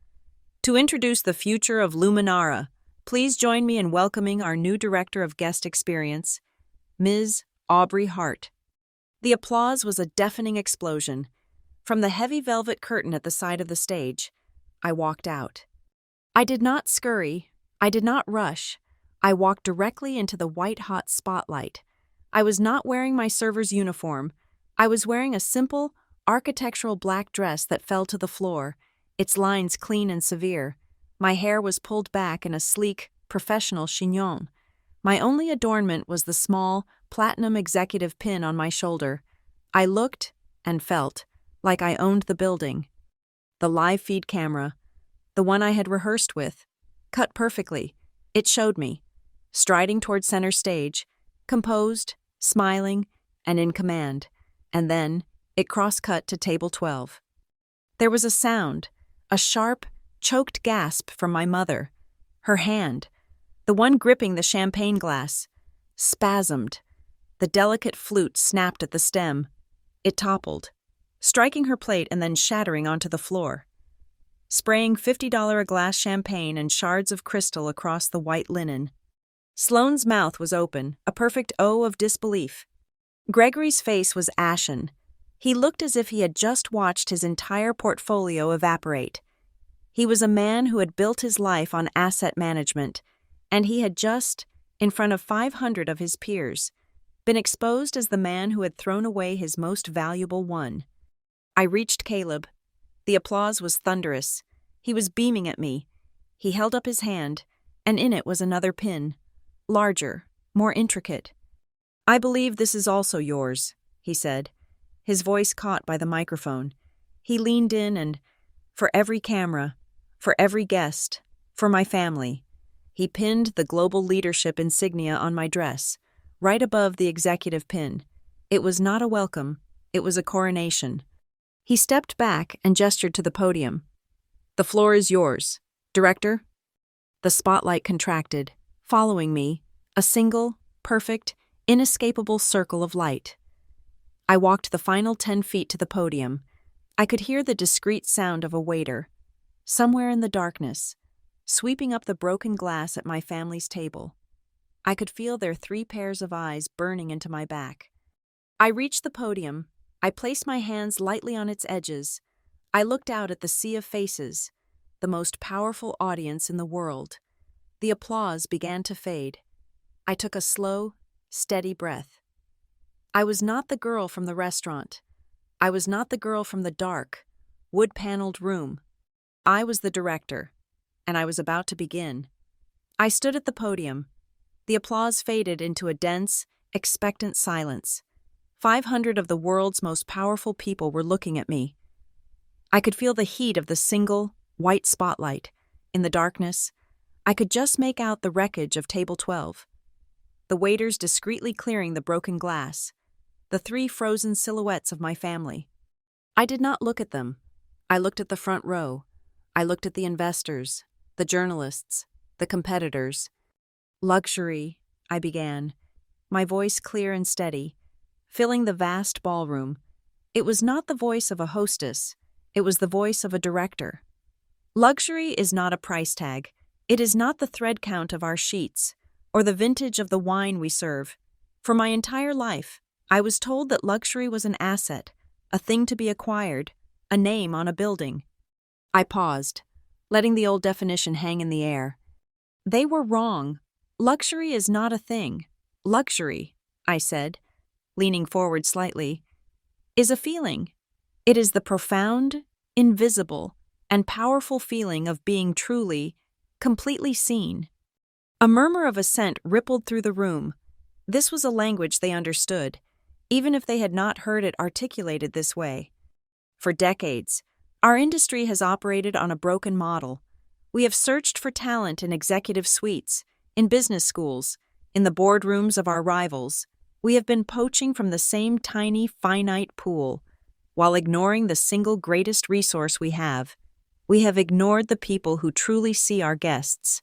"to introduce the future of Luminara. Please join me in welcoming our new Director of Guest Experience, Ms. Aubrey Hart." The applause was a deafening explosion. From the heavy velvet curtain at the side of the stage, I walked out. I did not scurry. I did not rush. I walked directly into the white-hot spotlight. I was not wearing my server's uniform. I was wearing a simple, architectural black dress that fell to the floor, its lines clean and severe. My hair was pulled back in a sleek, professional chignon. My only adornment was the small, platinum executive pin on my shoulder. I looked and felt like I owned the building. The live feed camera, the one I had rehearsed with, cut perfectly. It showed me, striding toward center stage, composed, smiling, and in command. And then it cross-cut to table 12. There was a sound, a sharp, choked gasp from my mother. Her hand, the one gripping the champagne glass, spasmed. The delicate flute snapped at the stem. It toppled, striking her plate and then shattering onto the floor, spraying $50 a glass champagne and shards of crystal across the white linen. Sloane's mouth was open, a perfect O of disbelief. Gregory's face was ashen. He looked as if he had just watched his entire portfolio evaporate. He was a man who had built his life on asset management, and he had just, in front of 500 of his peers, been exposed as the man who had thrown away his most valuable one. I reached Caleb. The applause was thunderous. He was beaming at me. He held up his hand, and in it was another pin, larger, more intricate. "I believe this is also yours," he said, his voice caught by the microphone. He leaned in and, for every camera, for every guest, for my family, he pinned the global leadership insignia on my dress, right above the executive pin. It was not a welcome, it was a coronation. He stepped back and gestured to the podium. "The floor is yours, Director." The spotlight contracted, following me, a single, perfect, inescapable circle of light. I walked the final 10 feet to the podium. I could hear the discreet sound of a waiter, somewhere in the darkness, sweeping up the broken glass at my family's table. I could feel their 3 pairs of eyes burning into my back. I reached the podium. I placed my hands lightly on its edges. I looked out at the sea of faces, the most powerful audience in the world. The applause began to fade. I took a slow, steady breath. I was not the girl from the restaurant. I was not the girl from the dark, wood-paneled room. I was the director, and I was about to begin. I stood at the podium. The applause faded into a dense, expectant silence. 500 of the world's most powerful people were looking at me. I could feel the heat of the single, white spotlight. In the darkness, I could just make out the wreckage of Table 12. The waiters discreetly clearing the broken glass. The 3 frozen silhouettes of my family. I did not look at them. I looked at the front row. I looked at the investors, the journalists, the competitors. Luxury, I began, my voice clear and steady, filling the vast ballroom. It was not the voice of a hostess. It was the voice of a director. Luxury is not a price tag. It is not the thread count of our sheets, or the vintage of the wine we serve. For my entire life, I was told that luxury was an asset, a thing to be acquired, a name on a building. I paused, letting the old definition hang in the air. They were wrong. Luxury is not a thing. Luxury, I said, leaning forward slightly, is a feeling. It is the profound, invisible, and powerful feeling of being truly, completely seen. A murmur of assent rippled through the room. This was a language they understood, even if they had not heard it articulated this way. For decades, our industry has operated on a broken model. We have searched for talent in executive suites, in business schools, in the boardrooms of our rivals. We have been poaching from the same tiny, finite pool, while ignoring the single greatest resource we have. We have ignored the people who truly see our guests.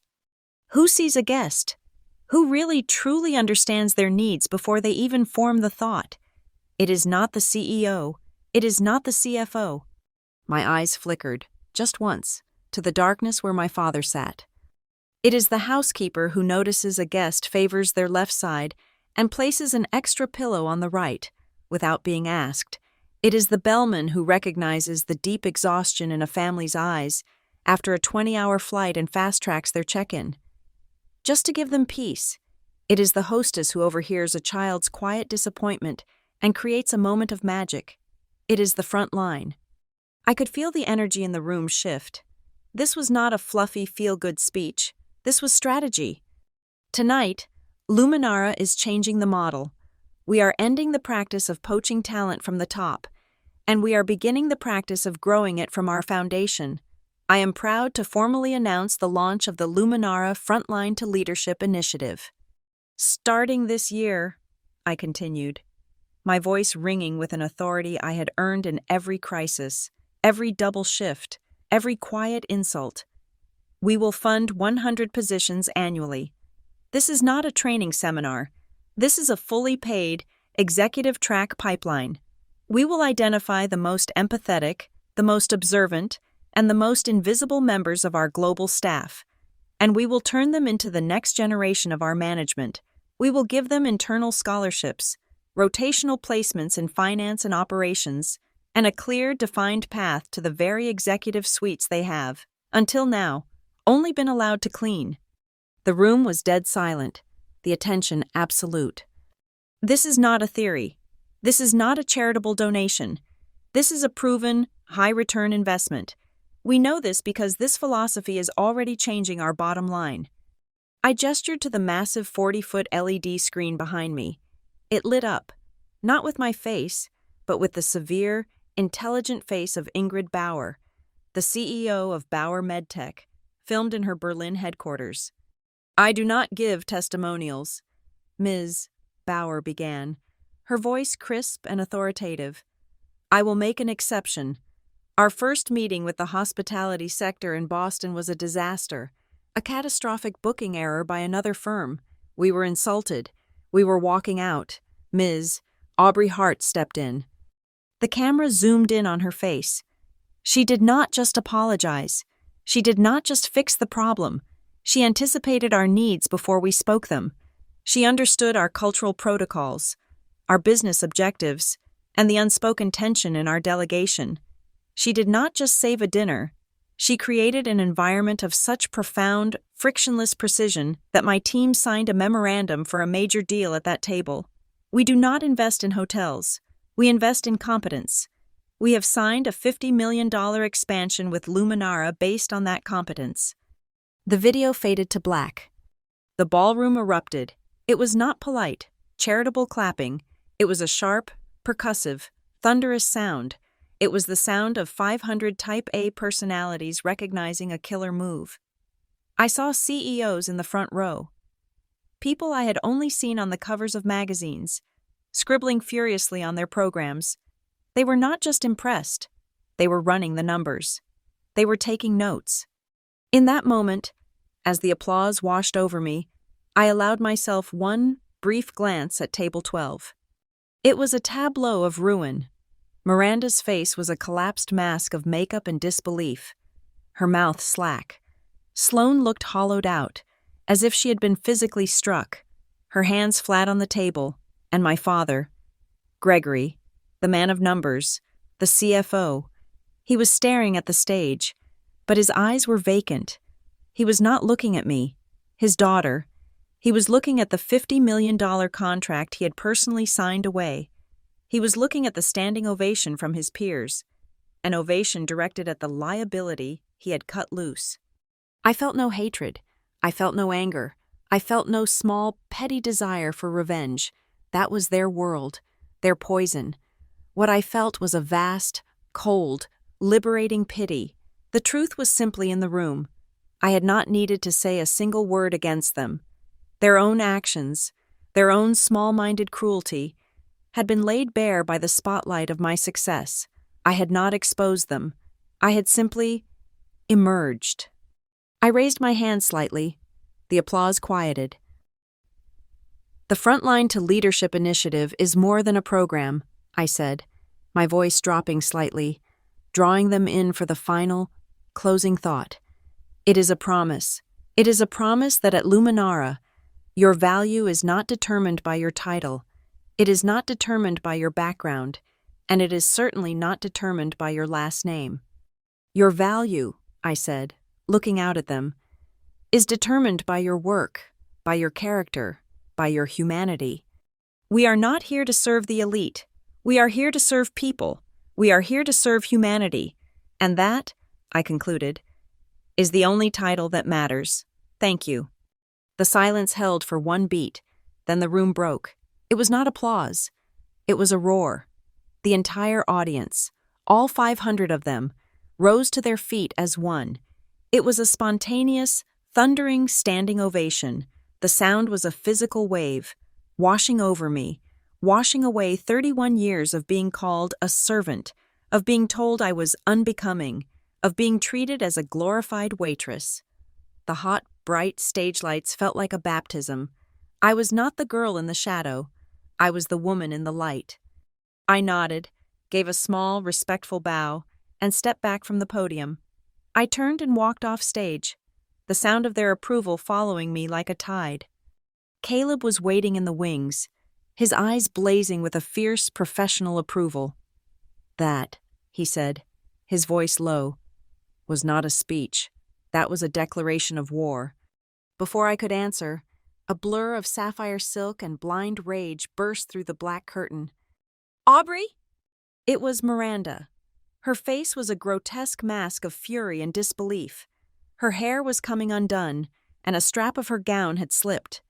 Who sees a guest? Who really truly understands their needs before they even form the thought? It is not the CEO. It is not the CFO. My eyes flickered, just once, to the darkness where my father sat. It is the housekeeper who notices a guest favors their left side and places an extra pillow on the right, without being asked. It is the bellman who recognizes the deep exhaustion in a family's eyes after a 20-hour flight and fast-tracks their check-in. Just to give them peace. It is the hostess who overhears a child's quiet disappointment and creates a moment of magic. It is the front line. I could feel the energy in the room shift. This was not a fluffy, feel-good speech. This was strategy. Tonight, Luminara is changing the model. We are ending the practice of poaching talent from the top, and we are beginning the practice of growing it from our foundation. I am proud to formally announce the launch of the Luminara Frontline to Leadership initiative. Starting this year, I continued, my voice ringing with an authority I had earned in every crisis, every double shift, every quiet insult. We will fund 100 positions annually. This is not a training seminar. This is a fully paid, executive track pipeline. We will identify the most empathetic, the most observant, and the most invisible members of our global staff, and we will turn them into the next generation of our management. We will give them internal scholarships, rotational placements in finance and operations, and a clear, defined path to the very executive suites they have, until now, only been allowed to clean. The room was dead silent, the attention absolute. This is not a theory. This is not a charitable donation. This is a proven, high-return investment. We know this because this philosophy is already changing our bottom line. I gestured to the massive 40-foot LED screen behind me. It lit up, not with my face, but with the severe, intelligent face of Ingrid Bauer, the CEO of Bauer MedTech, filmed in her Berlin headquarters. I do not give testimonials, Ms. Bauer began, her voice crisp and authoritative. I will make an exception. Our first meeting with the hospitality sector in Boston was a disaster, a catastrophic booking error by another firm. We were insulted. We were walking out. Ms. Aubrey Hart stepped in. The camera zoomed in on her face. She did not just apologize. She did not just fix the problem. She anticipated our needs before we spoke them. She understood our cultural protocols, our business objectives, and the unspoken tension in our delegation. She did not just save a dinner. She created an environment of such profound, frictionless precision that my team signed a memorandum for a major deal at that table. We do not invest in hotels. We invest in competence. We have signed a $50 million expansion with Luminara based on that competence. The video faded to black. The ballroom erupted. It was not polite, charitable clapping. It was a sharp, percussive, thunderous sound. It was the sound of 500 Type A personalities recognizing a killer move. I saw CEOs in the front row. People I had only seen on the covers of magazines, scribbling furiously on their programs. They were not just impressed. They were running the numbers. They were taking notes. In that moment, as the applause washed over me, I allowed myself one brief glance at Table 12. It was a tableau of ruin. Miranda's face was a collapsed mask of makeup and disbelief, her mouth slack. Sloane looked hollowed out, as if she had been physically struck, her hands flat on the table, and my father, Gregory, the man of numbers, the CFO, he was staring at the stage, but his eyes were vacant. He was not looking at me, his daughter. He was looking at the $50 million contract he had personally signed away. He was looking at the standing ovation from his peers, an ovation directed at the liability he had cut loose. I felt no hatred. I felt no anger. I felt no small, petty desire for revenge. That was their world, their poison. What I felt was a vast, cold, liberating pity. The truth was simply in the room. I had not needed to say a single word against them. Their own actions, their own small-minded cruelty, had been laid bare by the spotlight of my success. I had not exposed them. I had simply emerged. I raised my hand slightly. The applause quieted. The Frontline to Leadership initiative is more than a program, I said, my voice dropping slightly, drawing them in for the final, closing thought. It is a promise. It is a promise that at Luminara, your value is not determined by your title. It is not determined by your background, and it is certainly not determined by your last name. Your value, I said, looking out at them, is determined by your work, by your character, by your humanity. We are not here to serve the elite. We are here to serve people. We are here to serve humanity. And that, I concluded, is the only title that matters. Thank you. The silence held for one beat, then the room broke. It was not applause. It was a roar. The entire audience, all 500 of them, rose to their feet as one. It was a spontaneous, thundering standing ovation. The sound was a physical wave, washing over me, washing away 31 years of being called a servant, of being told I was unbecoming, of being treated as a glorified waitress. The hot, bright stage lights felt like a baptism. I was not the girl in the shadow. I was the woman in the light. I nodded, gave a small, respectful bow, and stepped back from the podium. I turned and walked off stage, the sound of their approval following me like a tide. Caleb was waiting in the wings, his eyes blazing with a fierce, professional approval. That, he said, his voice low, was not a speech. That was a declaration of war. Before I could answer, a blur of sapphire silk and blind rage burst through the black curtain. Aubrey? It was Miranda. Her face was a grotesque mask of fury and disbelief. Her hair was coming undone, and a strap of her gown had slipped.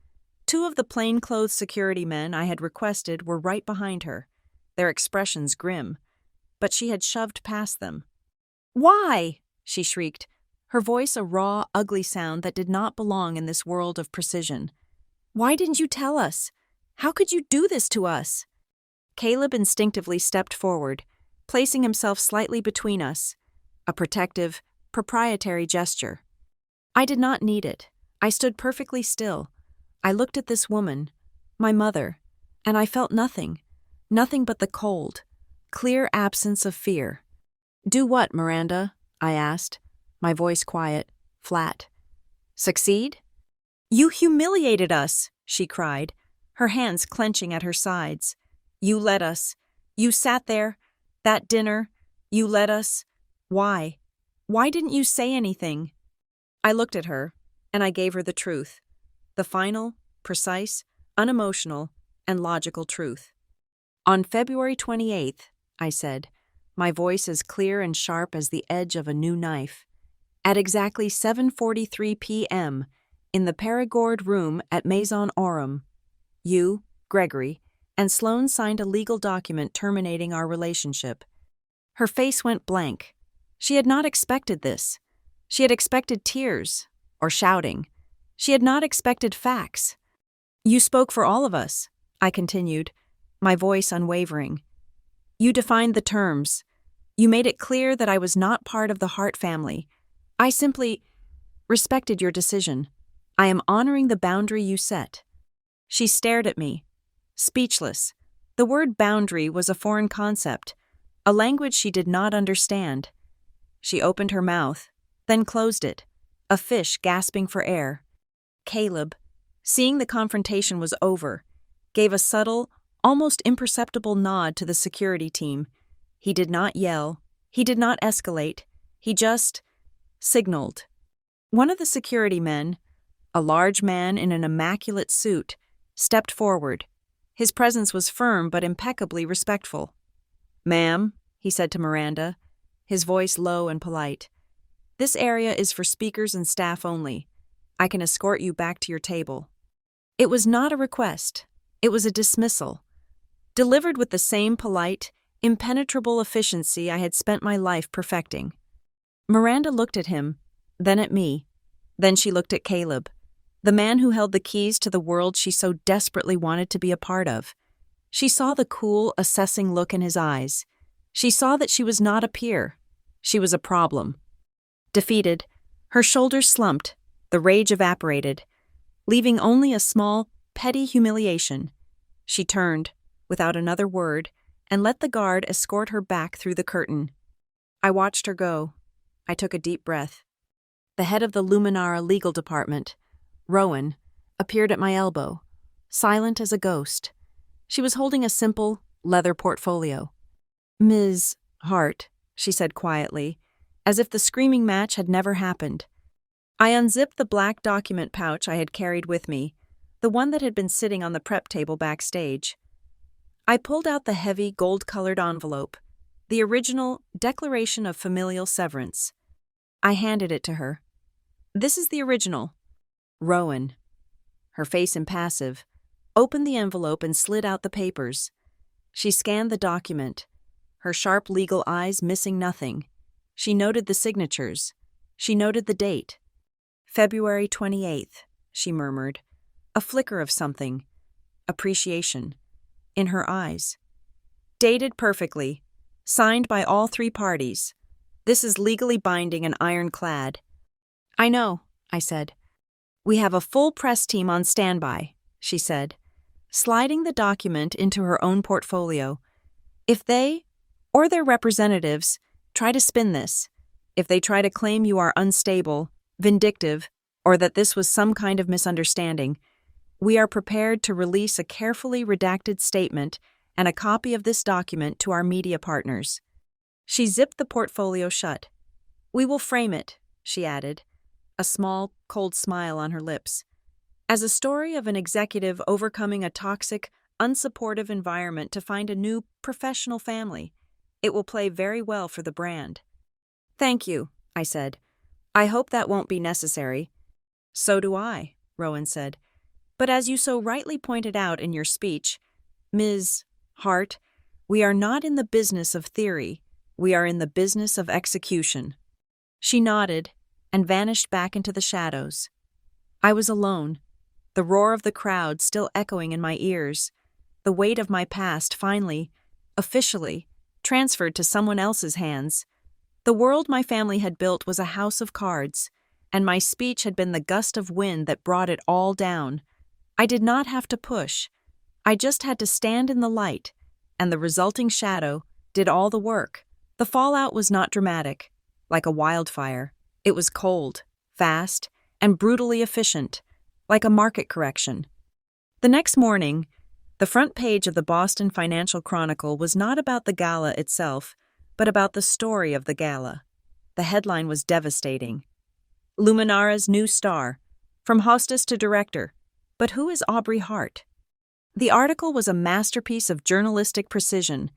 2 of the plainclothes security men I had requested were right behind her, their expressions grim, but she had shoved past them. Why? She shrieked, her voice a raw, ugly sound that did not belong in this world of precision. Why didn't you tell us? How could you do this to us? Caleb instinctively stepped forward, placing himself slightly between us, a protective, proprietary gesture. I did not need it. I stood perfectly still. I looked at this woman, my mother, and I felt nothing but the cold, clear absence of fear. Do what, Miranda? I asked, my voice quiet, flat. Succeed? You humiliated us, she cried, her hands clenching at her sides. You let us. You sat there, that dinner, you let us. Why? Why didn't you say anything? I looked at her, and I gave her the truth. The final, precise, unemotional, and logical truth. On February 28th, I said, my voice as clear and sharp as the edge of a new knife, at exactly 7:43 p.m., in the Perigord room at Maison Aurum, you, Gregory, and Sloane signed a legal document terminating our relationship. Her face went blank. She had not expected this. She had expected tears, or shouting. She had not expected facts. "You spoke for all of us," I continued, my voice unwavering. "You defined the terms. You made it clear that I was not part of the Hart family. I simply respected your decision. I am honoring the boundary you set." She stared at me, speechless. The word boundary was a foreign concept, a language she did not understand. She opened her mouth, then closed it, a fish gasping for air. Caleb, seeing the confrontation was over, gave a subtle, almost imperceptible nod to the security team. He did not yell. He did not escalate. He just signaled. One of the security men, a large man in an immaculate suit, stepped forward. His presence was firm but impeccably respectful. "Ma'am," he said to Miranda, his voice low and polite, "this area is for speakers and staff only. I can escort you back to your table." It was not a request. It was a dismissal, delivered with the same polite, impenetrable efficiency I had spent my life perfecting. Miranda looked at him, then at me. Then she looked at Caleb, the man who held the keys to the world she so desperately wanted to be a part of. She saw the cool, assessing look in his eyes. She saw that she was not a peer. She was a problem. Defeated, her shoulders slumped, the rage evaporated, leaving only a small, petty humiliation. She turned, without another word, and let the guard escort her back through the curtain. I watched her go. I took a deep breath. The head of the Luminara legal department, Rowan, appeared at my elbow, silent as a ghost. She was holding a simple, leather portfolio. "Ms. Hart," she said quietly, as if the screaming match had never happened. I unzipped the black document pouch I had carried with me, the one that had been sitting on the prep table backstage. I pulled out the heavy, gold-colored envelope, the original Declaration of Familial Severance. I handed it to her. "This is the original." Rowan, her face impassive, opened the envelope and slid out the papers. She scanned the document, her sharp legal eyes missing nothing. She noted the signatures. She noted the date. "February 28th, she murmured, a flicker of something, appreciation, in her eyes. "Dated perfectly, signed by all three parties. This is legally binding and ironclad." "I know," I said. "We have a full press team on standby," she said, sliding the document into her own portfolio. "If they, or their representatives, try to spin this, if they try to claim you are unstable, vindictive, or that this was some kind of misunderstanding, we are prepared to release a carefully redacted statement and a copy of this document to our media partners." She zipped the portfolio shut. "We will frame it," she added, a small, cold smile on her lips, "as a story of an executive overcoming a toxic, unsupportive environment to find a new, professional family. It will play very well for the brand." "Thank you," I said. "I hope that won't be necessary." "So do I," Rowan said. "But as you so rightly pointed out in your speech, Ms. Hart, we are not in the business of theory. We are in the business of execution." She nodded and vanished back into the shadows. I was alone, the roar of the crowd still echoing in my ears, the weight of my past finally, officially, transferred to someone else's hands. The world my family had built was a house of cards, and my speech had been the gust of wind that brought it all down. I did not have to push. I just had to stand in the light, and the resulting shadow did all the work. The fallout was not dramatic, like a wildfire. It was cold, fast, and brutally efficient, like a market correction. The next morning, the front page of the Boston Financial Chronicle was not about the gala itself, but about the story of the gala. The headline was devastating. "Luminara's new star, from hostess to director. But who is Aubrey Hart?" The article was a masterpiece of journalistic precision.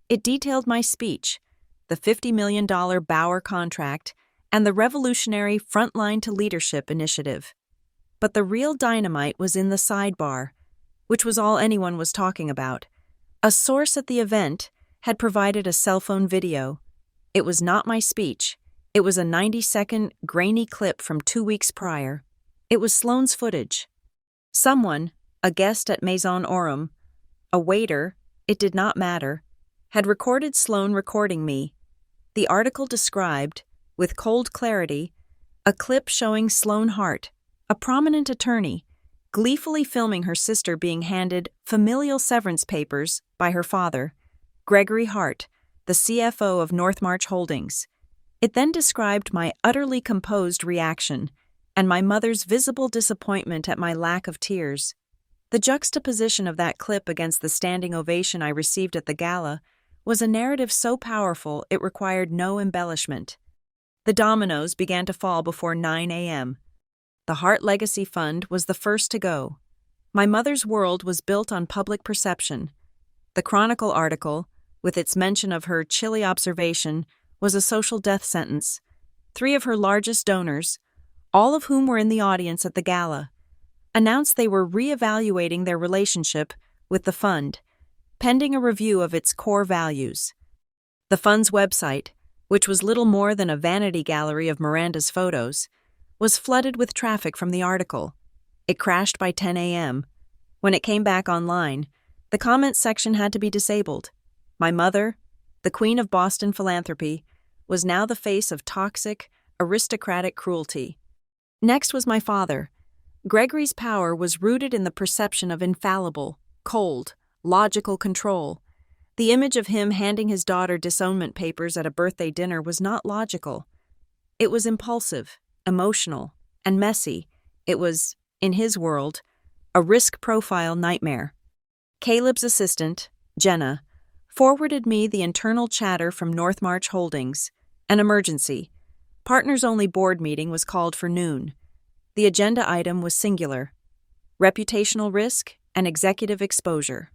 It detailed my speech, the $50 million Bauer contract, and the revolutionary Frontline to Leadership initiative. But the real dynamite was in the sidebar, which was all anyone was talking about. A source at the event had provided a cell phone video. It was not my speech. It was a 90-second, grainy clip from 2 weeks prior. It was Sloane's footage. Someone, a guest at Maison Orum, a waiter, it did not matter, had recorded Sloane recording me. The article described, with cold clarity, a clip showing Sloane Hart, a prominent attorney, gleefully filming her sister being handed familial severance papers by her father, Gregory Hart, the CFO of Northmarch Holdings. It then described my utterly composed reaction and my mother's visible disappointment at my lack of tears. The juxtaposition of that clip against the standing ovation I received at the gala was a narrative so powerful it required no embellishment. The dominoes began to fall before 9 a.m. The Hart Legacy Fund was the first to go. My mother's world was built on public perception. The Chronicle article, with its mention of her chilly observation, was a social death sentence. 3 of her largest donors, all of whom were in the audience at the gala, announced they were re-evaluating their relationship with the fund, pending a review of its core values. The fund's website, which was little more than a vanity gallery of Miranda's photos, was flooded with traffic from the article. It crashed by 10 a.m. When it came back online, the comments section had to be disabled. My mother, the queen of Boston philanthropy, was now the face of toxic, aristocratic cruelty. Next was my father. Gregory's power was rooted in the perception of infallible, cold, logical control. The image of him handing his daughter disownment papers at a birthday dinner was not logical. It was impulsive, emotional, and messy. It was, in his world, a risk profile nightmare. Caleb's assistant, Jenna, forwarded me the internal chatter from Northmarch Holdings. An emergency. Partners-only board meeting was called for noon. The agenda item was singular: reputational risk and executive exposure.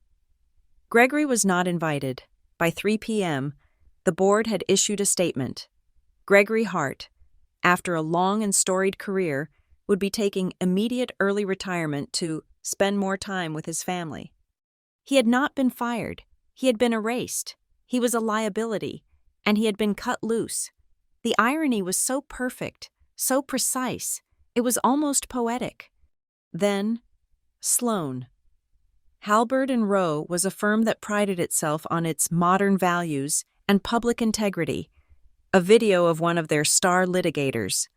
Gregory was not invited. By 3 p.m., the board had issued a statement. Gregory Hart, after a long and storied career, would be taking immediate early retirement to spend more time with his family. He had not been fired. He had been erased. He was a liability, and he had been cut loose. The irony was so perfect, so precise, it was almost poetic. Then, Sloane. Halberd and Rowe was a firm that prided itself on its modern values and public integrity. A video of one of their star litigators,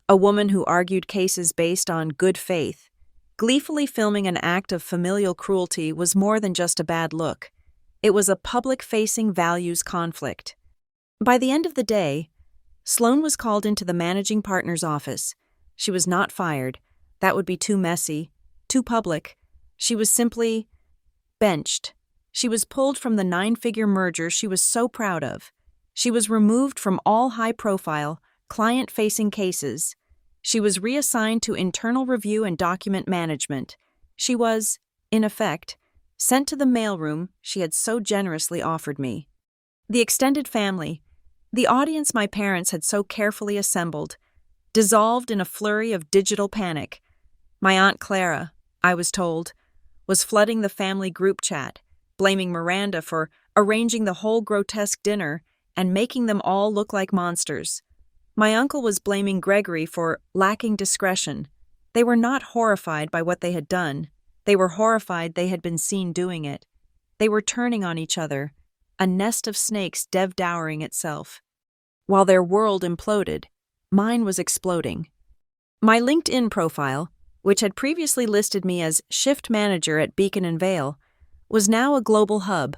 a woman who argued cases based on good faith, gleefully filming an act of familial cruelty was more than just a bad look. It was a public-facing values conflict. By the end of the day, Sloane was called into the managing partner's office. She was not fired. That would be too messy, too public. She was simply benched. She was pulled from the 9-figure merger she was so proud of. She was removed from all high-profile, client-facing cases. She was reassigned to internal review and document management. She was, in effect, sent to the mailroom she had so generously offered me. The extended family, the audience my parents had so carefully assembled, dissolved in a flurry of digital panic. My Aunt Clara, I was told, was flooding the family group chat, blaming Miranda for arranging the whole grotesque dinner and making them all look like monsters. My uncle was blaming Gregory for lacking discretion. They were not horrified by what they had done. They were horrified they had been seen doing it. They were turning on each other, a nest of snakes devouring itself. While their world imploded, mine was exploding. My LinkedIn profile, which had previously listed me as shift manager at Beacon and Vale, was now a global hub.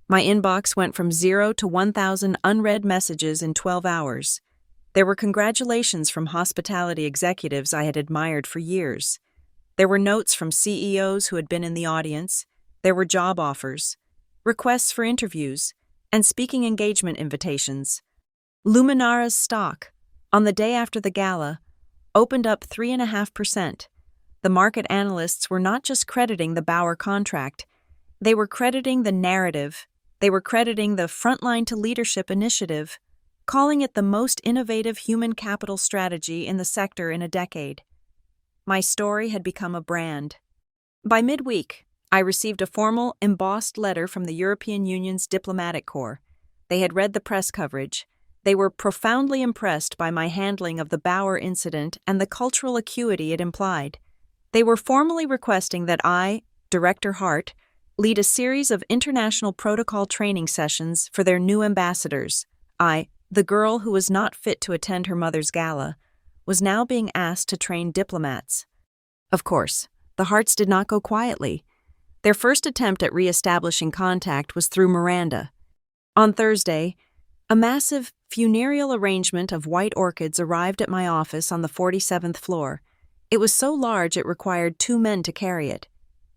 My inbox went from 0 to 1,000 unread messages in 12 hours. There were congratulations from hospitality executives I had admired for years. There were notes from CEOs who had been in the audience. There were job offers, requests for interviews, and speaking engagement invitations. Luminara's stock, on the day after the gala, opened up 3.5%. The market analysts were not just crediting the Bauer contract, they were crediting the narrative, they were crediting the Frontline to Leadership initiative, calling it the most innovative human capital strategy in the sector in a decade. My story had become a brand. By midweek, I received a formal, embossed letter from the European Union's diplomatic corps. They had read the press coverage. They were profoundly impressed by my handling of the Bauer incident and the cultural acuity it implied. They were formally requesting that I, Director Hart, lead a series of international protocol training sessions for their new ambassadors. I, the girl who was not fit to attend her mother's gala, was now being asked to train diplomats. Of course, the Harts did not go quietly. Their first attempt at re-establishing contact was through Miranda. On Thursday, a massive funereal arrangement of white orchids arrived at my office on the 47th floor. It was so large it required 2 men to carry it.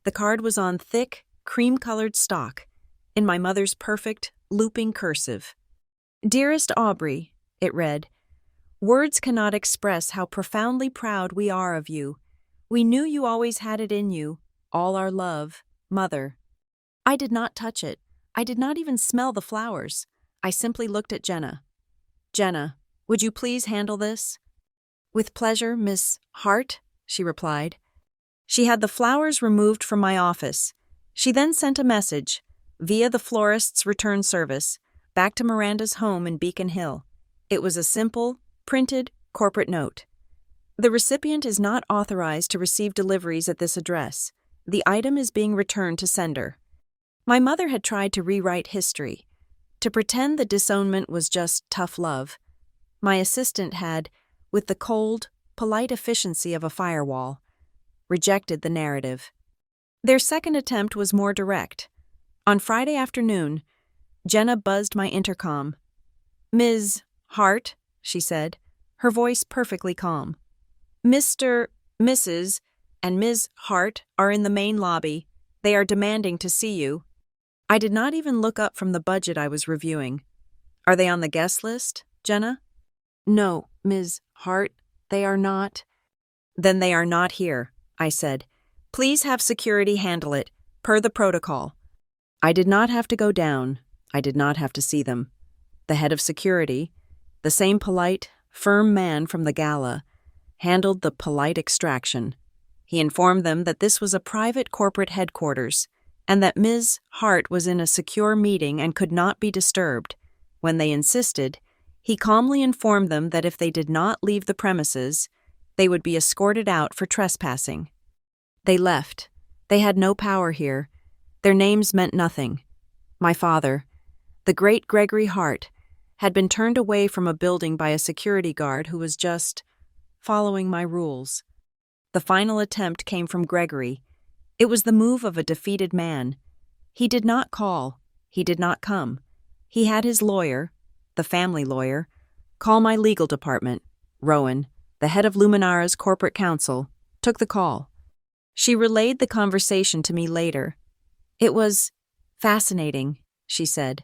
The card was on thick, cream-colored stock, in my mother's perfect, looping cursive. "Dearest Aubrey," it read, "words cannot express how profoundly proud we are of you. We knew you always had it in you. All our love, Mother." I did not touch it. I did not even smell the flowers. I simply looked at Jenna. "Jenna, would you please handle this?" "With pleasure, Miss Hart," she replied. She had the flowers removed from my office. She then sent a message, via the florist's return service, back to Miranda's home in Beacon Hill. It was a simple, printed, corporate note. "The recipient is not authorized to receive deliveries at this address. The item is being returned to sender." My mother had tried to rewrite history, to pretend the disownment was just tough love. My assistant had, with the cold, polite efficiency of a firewall, rejected the narrative. Their second attempt was more direct. On Friday afternoon, Jenna buzzed my intercom. "Ms. Hart," she said, her voice perfectly calm. "Mr., Mrs., and Ms. Hart are in the main lobby. They are demanding to see you." I did not even look up from the budget I was reviewing. "Are they on the guest list, Jenna?" "No, Ms. Hart, they are not." "Then they are not here," I said. "Please have security handle it, per the protocol." I did not have to go down. I did not have to see them. The head of security, the same polite, firm man from the gala, handled the polite extraction. He informed them that this was a private corporate headquarters, and that Ms. Hart was in a secure meeting and could not be disturbed. When they insisted, he calmly informed them that if they did not leave the premises, they would be escorted out for trespassing. They left. They had no power here. Their names meant nothing. My father, the great Gregory Hart, had been turned away from a building by a security guard who was just following my rules. The final attempt came from Gregory. It was the move of a defeated man. He did not call. He did not come. He had his lawyer, the family lawyer, call my legal department. Rowan, the head of Luminara's corporate counsel, took the call. She relayed the conversation to me later. "It was fascinating," she said,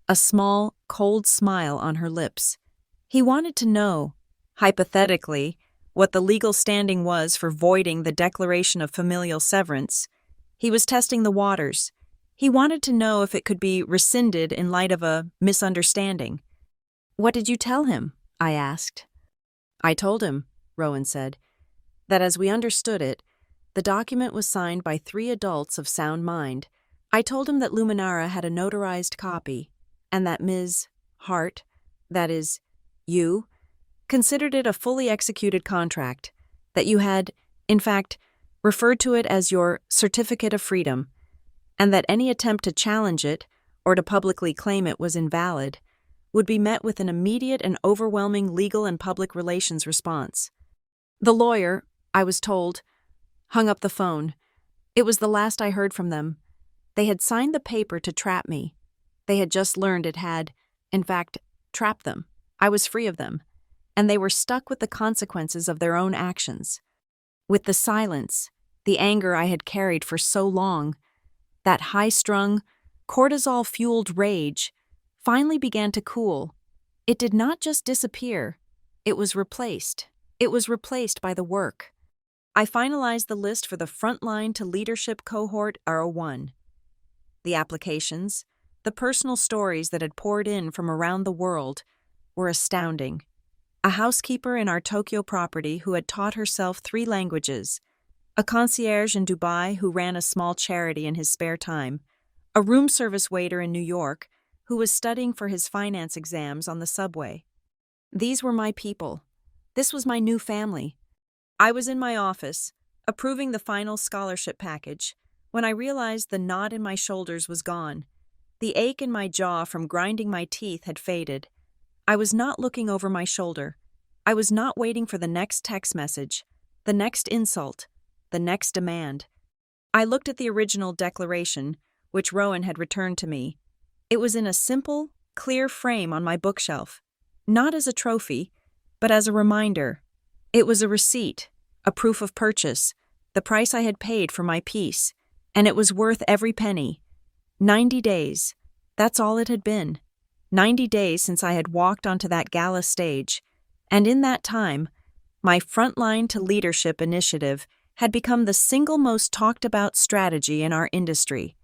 a small, cold smile on her lips. "He wanted to know, hypothetically, what the legal standing was for voiding the declaration of familial severance. He was testing the waters. He wanted to know if it could be rescinded in light of a misunderstanding." "What did you tell him?" I asked. "I told him," Rowan said, "that as we understood it, the document was signed by 3 adults of sound mind. I told him that Luminara had a notarized copy, and that Ms. Hart, that is, you, considered it a fully executed contract, that you had, in fact, referred to it as your certificate of freedom, and that any attempt to challenge it or to publicly claim it was invalid would be met with an immediate and overwhelming legal and public relations response. The lawyer, I was told, hung up the phone. It was the last I heard from them. They had signed the paper to trap me. They had just learned it had, in fact, trapped them. I was free of them, and they were stuck with the consequences of their own actions. With the silence, the anger I had carried for so long, that high-strung, cortisol-fueled rage finally began to cool. It did not just disappear. It was replaced. It was replaced by the work. I finalized the list for the Frontline to Leadership Cohort R01. The applications, the personal stories that had poured in from around the world, were astounding. A housekeeper in our Tokyo property who had taught herself 3 languages, a concierge in Dubai who ran a small charity in his spare time, a room service waiter in New York who was studying for his finance exams on the subway. These were my people. This was my new family. I was in my office, approving the final scholarship package, when I realized the knot in my shoulders was gone. The ache in my jaw from grinding my teeth had faded. I was not looking over my shoulder. I was not waiting for the next text message, the next insult, the next demand. I looked at the original declaration, which Rowan had returned to me. It was in a simple, clear frame on my bookshelf, not as a trophy, but as a reminder. It was a receipt, a proof of purchase, the price I had paid for my peace, and it was worth every penny. 90 days. That's all it had been. 90 days since I had walked onto that gala stage, and in that time, my Frontline to Leadership initiative had become the single most talked about strategy in our industry.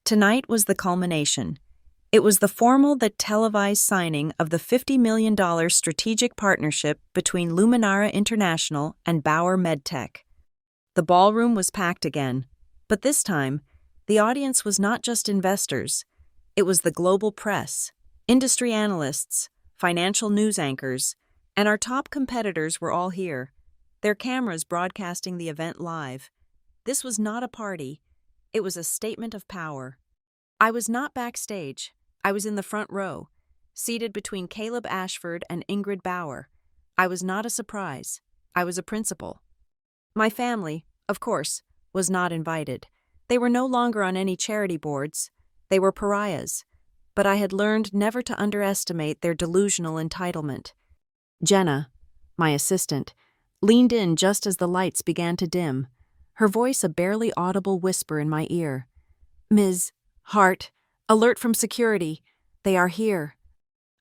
Tonight was the culmination. It was the formal but televised signing of the $50 million strategic partnership between Luminara International and Bauer MedTech. The ballroom was packed again, but this time, the audience was not just investors. It was the global press, industry analysts, financial news anchors, and our top competitors were all here, their cameras broadcasting the event live. This was not a party. It was a statement of power. I was not backstage. I was in the front row, seated between Caleb Ashford and Ingrid Bauer. I was not a surprise. I was a principal. My family, of course, was not invited. They were no longer on any charity boards. They were pariahs. But I had learned never to underestimate their delusional entitlement. Jenna, my assistant, leaned in just as the lights began to dim, her voice a barely audible whisper in my ear. "Ms. Hart, alert from security. They are here."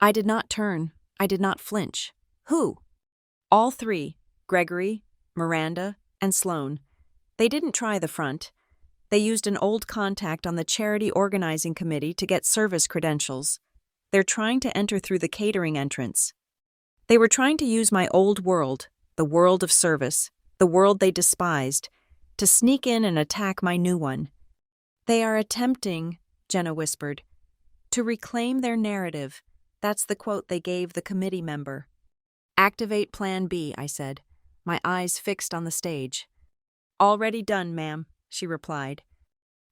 I did not turn. I did not flinch. Who? All three, Gregory, Miranda, and Sloan. They didn't try the front. They used an old contact on the charity organizing committee to get service credentials. They're trying to enter through the catering entrance. They were trying to use my old world, the world of service, the world they despised, to sneak in and attack my new one. "They are attempting," Jenna whispered, "to reclaim their narrative." That's the quote they gave the committee member. "Activate Plan B," I said, my eyes fixed on the stage. "Already done, ma'am," she replied.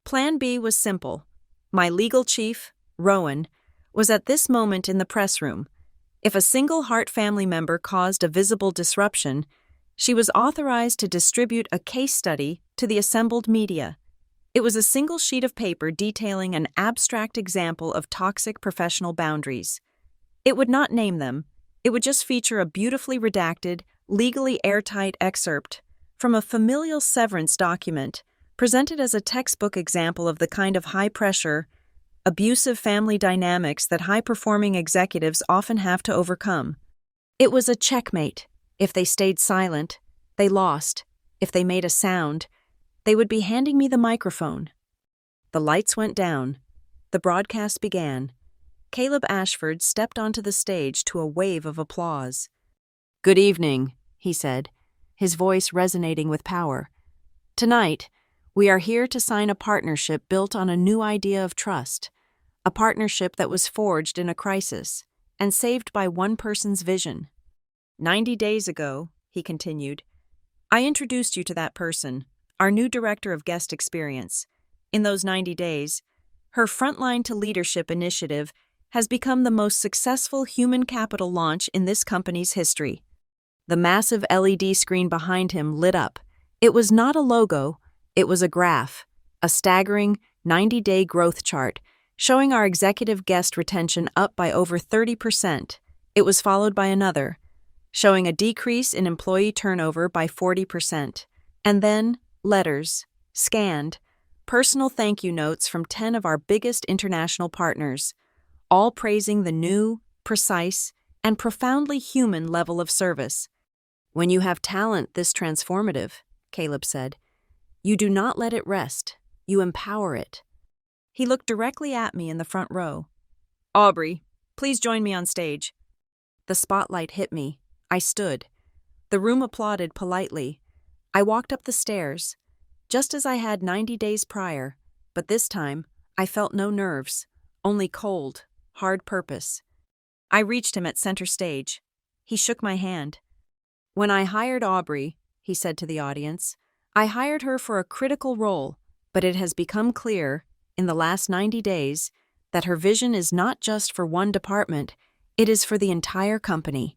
Plan B was simple. My legal chief, Rowan, was at this moment in the press room. If a single Hart family member caused a visible disruption, she was authorized to distribute a case study to the assembled media. It was a single sheet of paper detailing an abstract example of toxic professional boundaries. It would not name them. It would just feature a beautifully redacted, legally airtight excerpt from a familial severance document presented as a textbook example of the kind of high-pressure, abusive family dynamics that high-performing executives often have to overcome. It was a checkmate. If they stayed silent, they lost. If they made a sound, they would be handing me the microphone. The lights went down. The broadcast began. Caleb Ashford stepped onto the stage to a wave of applause. "Good evening," he said, his voice resonating with power. "Tonight, we are here to sign a partnership built on a new idea of trust, a partnership that was forged in a crisis and saved by one person's vision. 90 days ago," he continued, "I introduced you to that person, our new director of guest experience. In those 90 days, her Frontline to Leadership initiative has become the most successful human capital launch in this company's history." The massive LED screen behind him lit up. It was not a logo, it was a graph, a staggering 90-day growth chart, showing our executive guest retention up by over 30%. It was followed by another, showing a decrease in employee turnover by 40%. And then, letters, scanned, personal thank you notes from 10 of our biggest international partners, all praising the new, precise, and profoundly human level of service. "When you have talent this transformative," Caleb said, "you do not let it rest, you empower it." He looked directly at me in the front row. "Aubrey, please join me on stage." The spotlight hit me. I stood. The room applauded politely. I walked up the stairs, just as I had 90 days prior, but this time I felt no nerves, only cold, hard purpose. I reached him at center stage. He shook my hand. "When I hired Aubrey," he said to the audience, "I hired her for a critical role, but it has become clear, in the last 90 days, that her vision is not just for one department, it is for the entire company."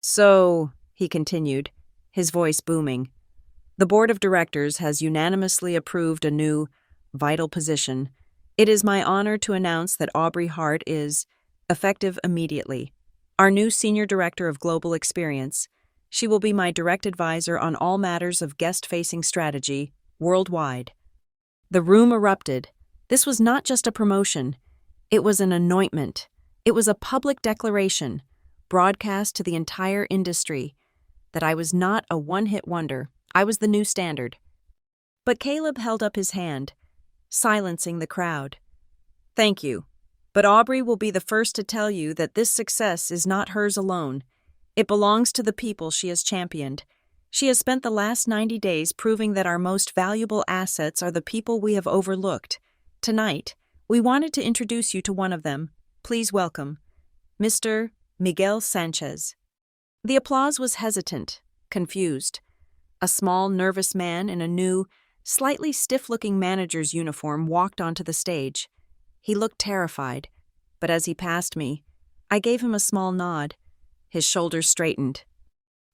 "So," he continued, his voice booming, "the board of directors has unanimously approved a new, vital position. It is my honor to announce that Aubrey Hart is, effective immediately, our new senior director of global experience. She will be my direct advisor on all matters of guest-facing strategy, worldwide." The room erupted. This was not just a promotion. It was an anointment. It was a public declaration, broadcast to the entire industry, that I was not a one-hit wonder. I was the new standard. But Caleb held up his hand, silencing the crowd. "Thank you. But Aubrey will be the first to tell you that this success is not hers alone. It belongs to the people she has championed. She has spent the last 90 days proving that our most valuable assets are the people we have overlooked. Tonight, we wanted to introduce you to one of them. Please welcome Mr. Miguel Sanchez." The applause was hesitant, confused. A small, nervous man in a new, slightly stiff-looking manager's uniform walked onto the stage. He looked terrified, but as he passed me, I gave him a small nod. His shoulders straightened.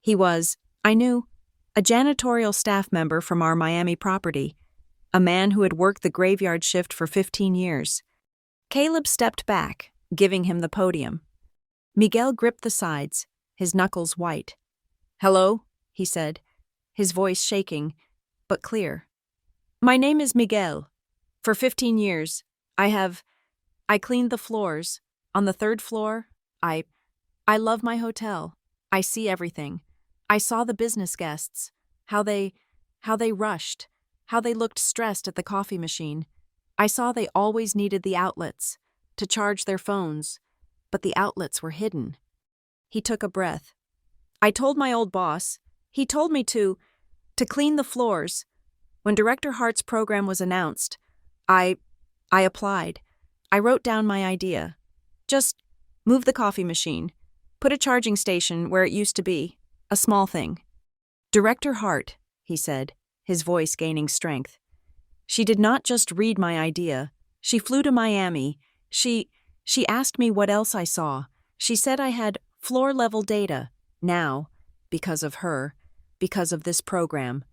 He was, I knew, a janitorial staff member from our Miami property, a man who had worked the graveyard shift for 15 years. Caleb stepped back, giving him the podium. Miguel gripped the sides, his knuckles white. "Hello," he said, his voice shaking, but clear. "My name is Miguel. For 15 years, I cleaned the floors. On the 3rd floor, I love my hotel. I see everything. I saw the business guests, how they rushed, how they looked stressed at the coffee machine. I saw they always needed the outlets to charge their phones, but the outlets were hidden." He took a breath. "I told my old boss. He told me to clean the floors. When Director Hart's program was announced, I applied. I wrote down my idea. Just move the coffee machine. Put a charging station where it used to be. A small thing." "Director Hart," he said, his voice gaining strength. "She did not just read my idea. She flew to Miami. She asked me what else I saw. She said I had floor-level data. Now, because of her, because of this program."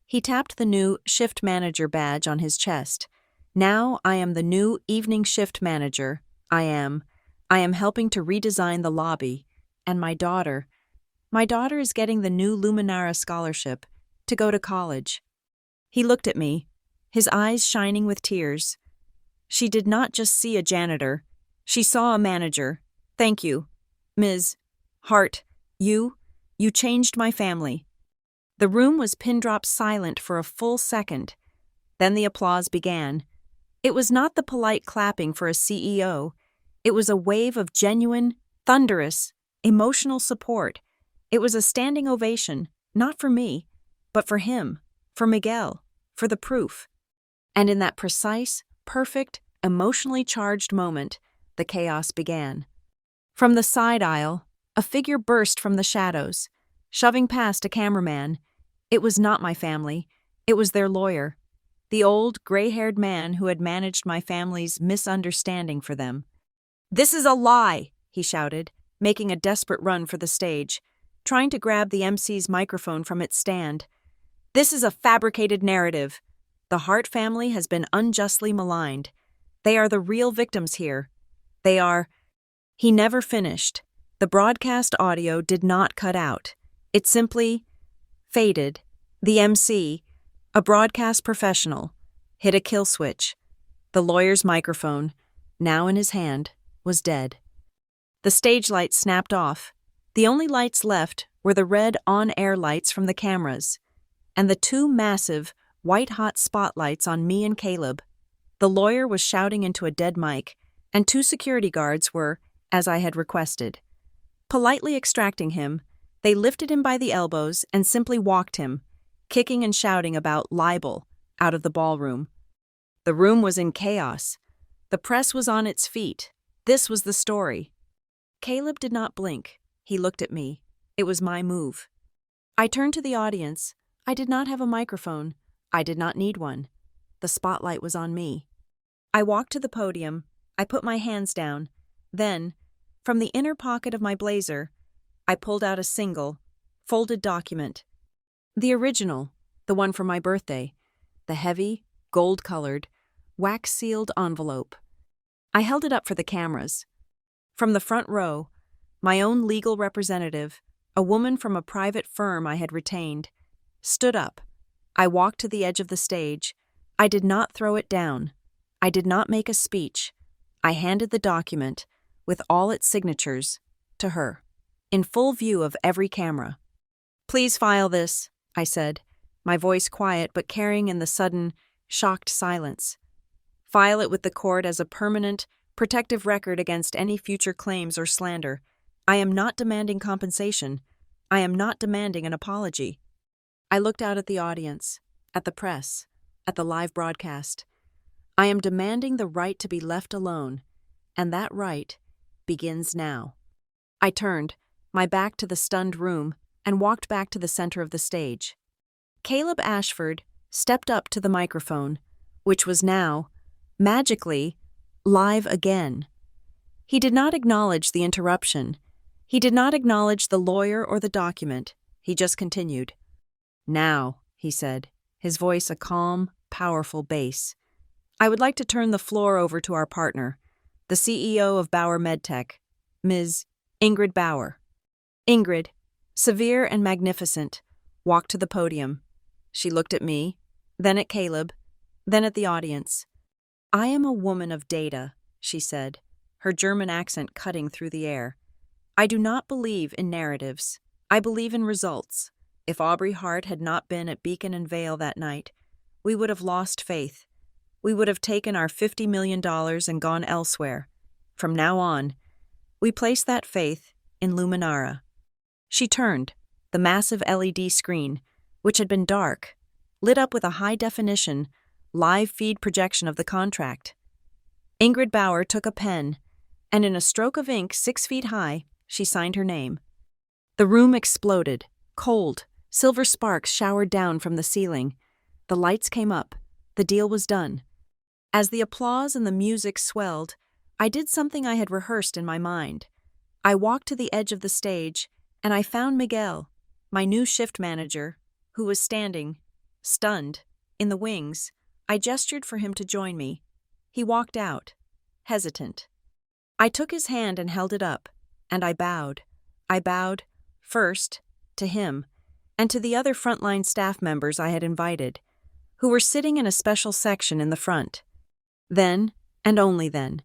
He tapped the new shift manager badge on his chest. "Now I am the new evening shift manager. I am helping to redesign the lobby. And my daughter is getting the new Luminara scholarship to go to college." He looked at me, his eyes shining with tears. "She did not just see a janitor. She saw a manager. Thank you, Ms. Hart. You changed my family." The room was pin-drop silent for a full second. Then the applause began. It was not the polite clapping for a CEO. It was a wave of genuine, thunderous, emotional support. It was a standing ovation, not for me, but for him, for Miguel, for the proof. And in that precise, perfect, emotionally charged moment, the chaos began. From the side aisle, a figure burst from the shadows, shoving past a cameraman. It was not my family. It was their lawyer, the old, gray-haired man who had managed my family's misunderstanding for them. "This is a lie," he shouted, making a desperate run for the stage, trying to grab the MC's microphone from its stand. "This is a fabricated narrative. The Hart family has been unjustly maligned. They are the real victims here. They are—" He never finished. The broadcast audio did not cut out. It simply faded. The MC, a broadcast professional, hit a kill switch. The lawyer's microphone, now in his hand, was dead. The stage lights snapped off. The only lights left were the red on-air lights from the cameras, and the 2 massive, white-hot spotlights on me and Caleb. The lawyer was shouting into a dead mic, and 2 security guards were, as I had requested. Politely extracting him, they lifted him by the elbows and simply walked him, kicking and shouting about libel out of the ballroom. The room was in chaos. The press was on its feet. This was the story. Caleb did not blink. He looked at me. It was my move. I turned to the audience. I did not have a microphone. I did not need one. The spotlight was on me. I walked to the podium. I put my hands down. Then, from the inner pocket of my blazer, I pulled out a single, folded document. The original, the one from my birthday, the heavy, gold-colored, wax-sealed envelope. I held it up for the cameras. From the front row, my own legal representative, a woman from a private firm I had retained, stood up. I walked to the edge of the stage. I did not throw it down. I did not make a speech. I handed the document, with all its signatures, to her, in full view of every camera. "Please file this," I said, my voice quiet but carrying in the sudden, shocked silence. "File it with the court as a permanent, protective record against any future claims or slander. I am not demanding compensation. I am not demanding an apology." I looked out at the audience, at the press, at the live broadcast. I am demanding the right to be left alone, and that right begins now. I turned, my back to the stunned room, and walked back to the center of the stage. Caleb Ashford stepped up to the microphone, which was now, magically, live again. He did not acknowledge the interruption. He did not acknowledge the lawyer or the document. He just continued. "Now," he said, his voice a calm, powerful bass, "I would like to turn the floor over to our partner, the CEO of Bauer MedTech, Ms. Ingrid Bauer." Ingrid, severe and magnificent, walked to the podium. She looked at me, then at Caleb, then at the audience. "I am a woman of data," she said, her German accent cutting through the air. "I do not believe in narratives. I believe in results. If Aubrey Hart had not been at Beacon and Vale that night, we would have lost faith. We would have taken our $50 million and gone elsewhere. From now on, we place that faith in Luminara." She turned, the massive LED screen, which had been dark, lit up with a high-definition, live-feed projection of the contract. Ingrid Bauer took a pen, and in a stroke of ink 6 feet high, she signed her name. The room exploded. Cold, silver sparks showered down from the ceiling. The lights came up. The deal was done. As the applause and the music swelled, I did something I had rehearsed in my mind. I walked to the edge of the stage, and I found Miguel, my new shift manager, who was standing, stunned, in the wings. I gestured for him to join me. He walked out, hesitant. I took his hand and held it up, and I bowed. I bowed, first, to him, and to the other frontline staff members I had invited, who were sitting in a special section in the front. Then, and only then,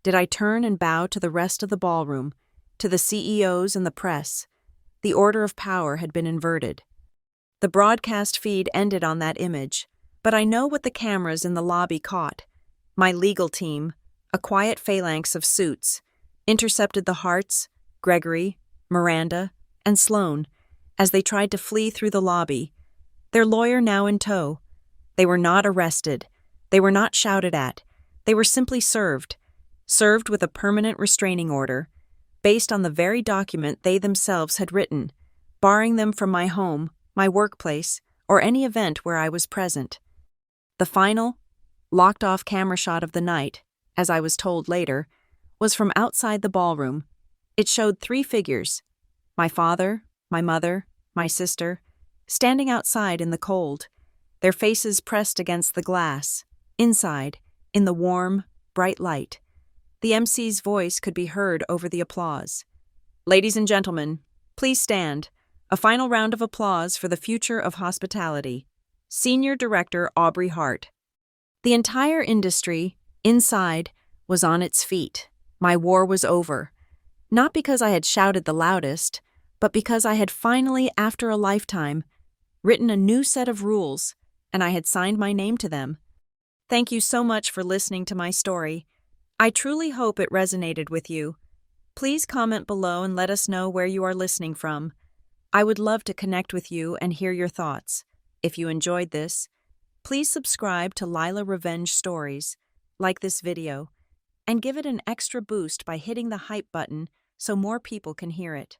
did I turn and bow to the rest of the ballroom, to the CEOs and the press. The order of power had been inverted. The broadcast feed ended on that image, but I know what the cameras in the lobby caught. My legal team, a quiet phalanx of suits, intercepted the Harts, Gregory, Miranda, and Sloan as they tried to flee through the lobby, their lawyer now in tow. They were not arrested. They were not shouted at. They were simply served with a permanent restraining order, based on the very document they themselves had written, barring them from my home, my workplace, or any event where I was present. The final, locked-off camera shot of the night, as I was told later, was from outside the ballroom. It showed 3 figures, my father, my mother, my sister, standing outside in the cold, their faces pressed against the glass, inside, in the warm, bright light. The MC's voice could be heard over the applause. "Ladies and gentlemen, please stand. A final round of applause for the future of hospitality. Senior Director Aubrey Hart." The entire industry, inside, was on its feet. My war was over. Not because I had shouted the loudest, but because I had finally, after a lifetime, written a new set of rules, and I had signed my name to them. Thank you so much for listening to my story. I truly hope it resonated with you. Please comment below and let us know where you are listening from. I would love to connect with you and hear your thoughts. If you enjoyed this, please subscribe to Lila Revenge Stories, like this video, and give it an extra boost by hitting the hype button so more people can hear it.